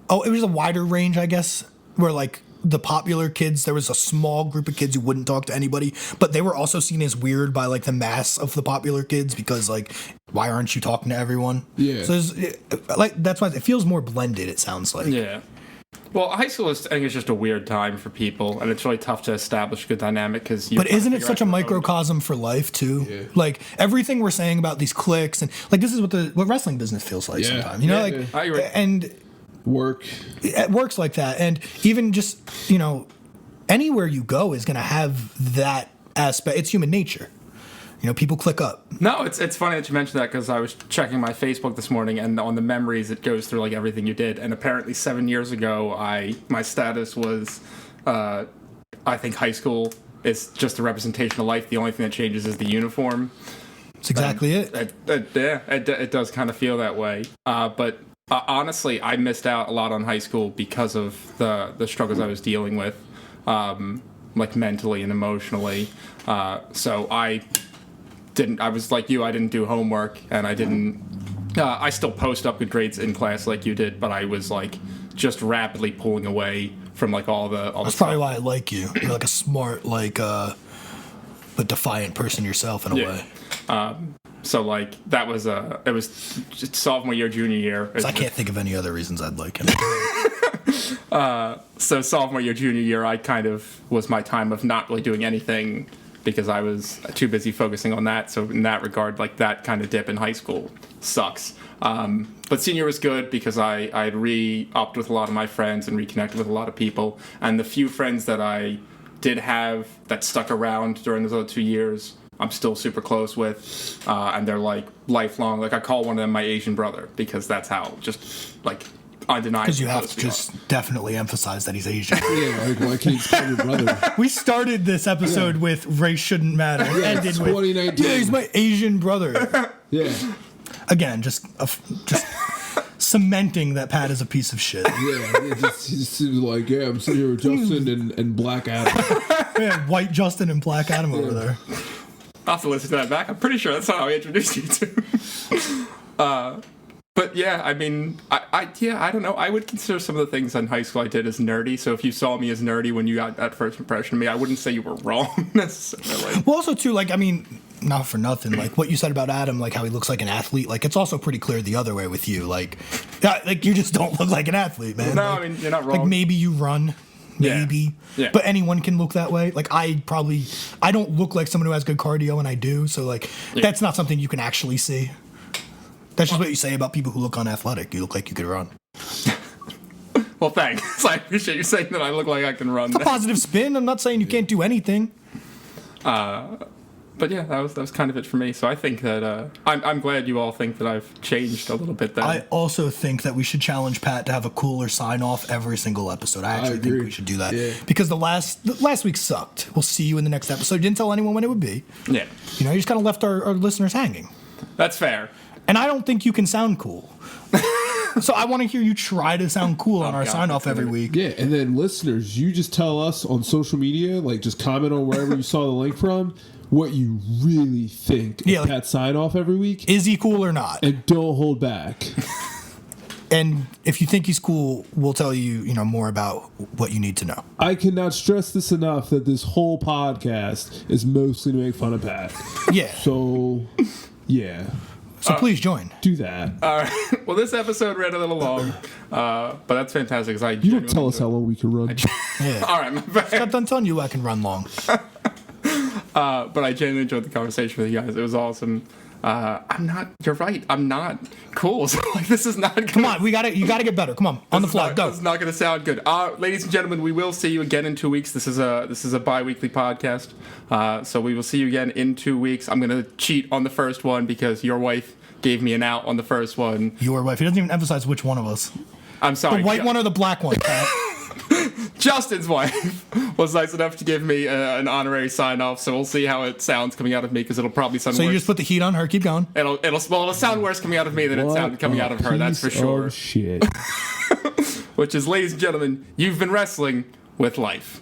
was a wider range, I guess, where, like, the popular kids, there was a small group of kids who wouldn't talk to anybody, but they were also seen as weird by, like, the mass of the popular kids because, like, why aren't you talking to everyone? Yeah. So, like, that's why it feels more blended, it sounds like. Yeah. Well, high school is, I think, it's just a weird time for people, and it's really tough to establish a good dynamic because. But isn't it such a microcosm for life too? Yeah. Like, everything we're saying about these cliques and, like, this is what wrestling business feels like Yeah. sometimes. You know, Yeah, like, I agree. and Work. it works like that. And even just, you know, anywhere you go is going to have that aspect. It's human nature. You know, people click up. No, it's funny that you mentioned that because I was checking my Facebook this morning, and on the memories it goes through, like, everything you did, and apparently 7 years ago my status was I think high school is just a representation of life. The only thing that changes is the uniform. That's exactly it. It does kind of feel that way. But honestly, I missed out a lot on high school because of the struggles I was dealing with, like, mentally and emotionally. So I was like you, I didn't do homework, and I didn't, I still post up good grades in class like you did, but I was, like, just rapidly pulling away from, like, all the That's probably why I like you. You're like a smart, like, but defiant person yourself in a way. So, like, it was just sophomore year, junior year. So I can't think of any other reasons I'd like him. So sophomore year, junior year, I kind of was my time of not really doing anything because I was too busy focusing on that. So in that regard, like, that kind of dip in high school sucks. But senior was good because I had re-upped with a lot of my friends and reconnected with a lot of people. And the few friends that I did have that stuck around during those other 2 years, I'm still super close with. And they're, like, lifelong. Like, I call one of them my Asian brother because that's how just, like, undeniably Because you have close to we are. just definitely emphasize that he's Asian. Yeah, like, why can't you call your brother? We started this episode with race shouldn't matter. Ended with 2019. yeah, he's my Asian brother. Yeah. Again, just cementing that Pat is a piece of shit. Yeah, just like, yeah, I'm sitting here with Justin and Black Adam. Yeah, white Justin and Black Adam over there. I'll have to listen to that back. I'm pretty sure that's not how I introduced you to. But yeah, I mean, I don't know. I would consider some of the things in high school I did as nerdy. So if you saw me as nerdy when you got that first impression of me, I wouldn't say you were wrong necessarily. Well, also too, like, I mean, not for nothing, like what you said about Adam, like how he looks like an athlete. Like it's also pretty clear the other way with you. Like you just don't look like an athlete, man. No, like, I mean, you're not wrong. Like maybe you run. Maybe. Yeah. But anyone can look that way. Like I don't look like someone who has good cardio, and I do. So like that's not something you can actually see. That's just what you say about people who look unathletic. You look like you could run. Well, thanks. I appreciate you saying that I look like I can run. A positive spin. I'm not saying you can't do anything. But yeah, that was kind of it for me. So I think that I'm glad you all think that I've changed a little bit. Then I also think that we should challenge Pat to have a cooler sign off every single episode. I actually think agree. we should do that Because the last week sucked. We'll see you in the next episode. You didn't tell anyone when it would be. Yeah, You know, you just kind of left our listeners hanging. that's fair. And I don't think you can sound cool. So I want to hear you try to sound cool on our God, sign off that's every gonna- week. Yeah, and then listeners, you just tell us on social media, like just comment on wherever you saw the link from, what you really think Yeah, of like- Pat's sign off every week. Is he cool or not? And don't hold back. And if you think he's cool, we'll tell you, more about what you need to know. I cannot stress this enough that this whole podcast is mostly to make fun of Pat. Yeah. So, yeah, So please join. do that. All right. Well, this episode ran a little long, but that's fantastic. Because You don't tell us how long we can run. Yeah. All right, my bad. Got done telling you I can run long. But I genuinely enjoyed the conversation with you guys. It was awesome. You're right. I'm not cool. So, like, this is not. Come on, you gotta get better. Come on the fly, go. This is not going to sound good. Ladies and gentlemen, we will see you again in 2 weeks. This is a bi-weekly podcast. So we will see you again in 2 weeks. I'm going to cheat on the first one because your wife gave me an out on the first one. Your wife. He doesn't even emphasize which one of us. I'm sorry. The white one or the black one, Pat? Justin's wife was nice enough to give me an honorary sign off. So we'll see how it sounds coming out of me because it'll probably sound So worse. you just put the heat on her. Keep going. It'll sound worse coming out of me than it sounded coming out of her. That's for sure. Oh, shit. Which is, ladies and gentlemen, you've been wrestling with life.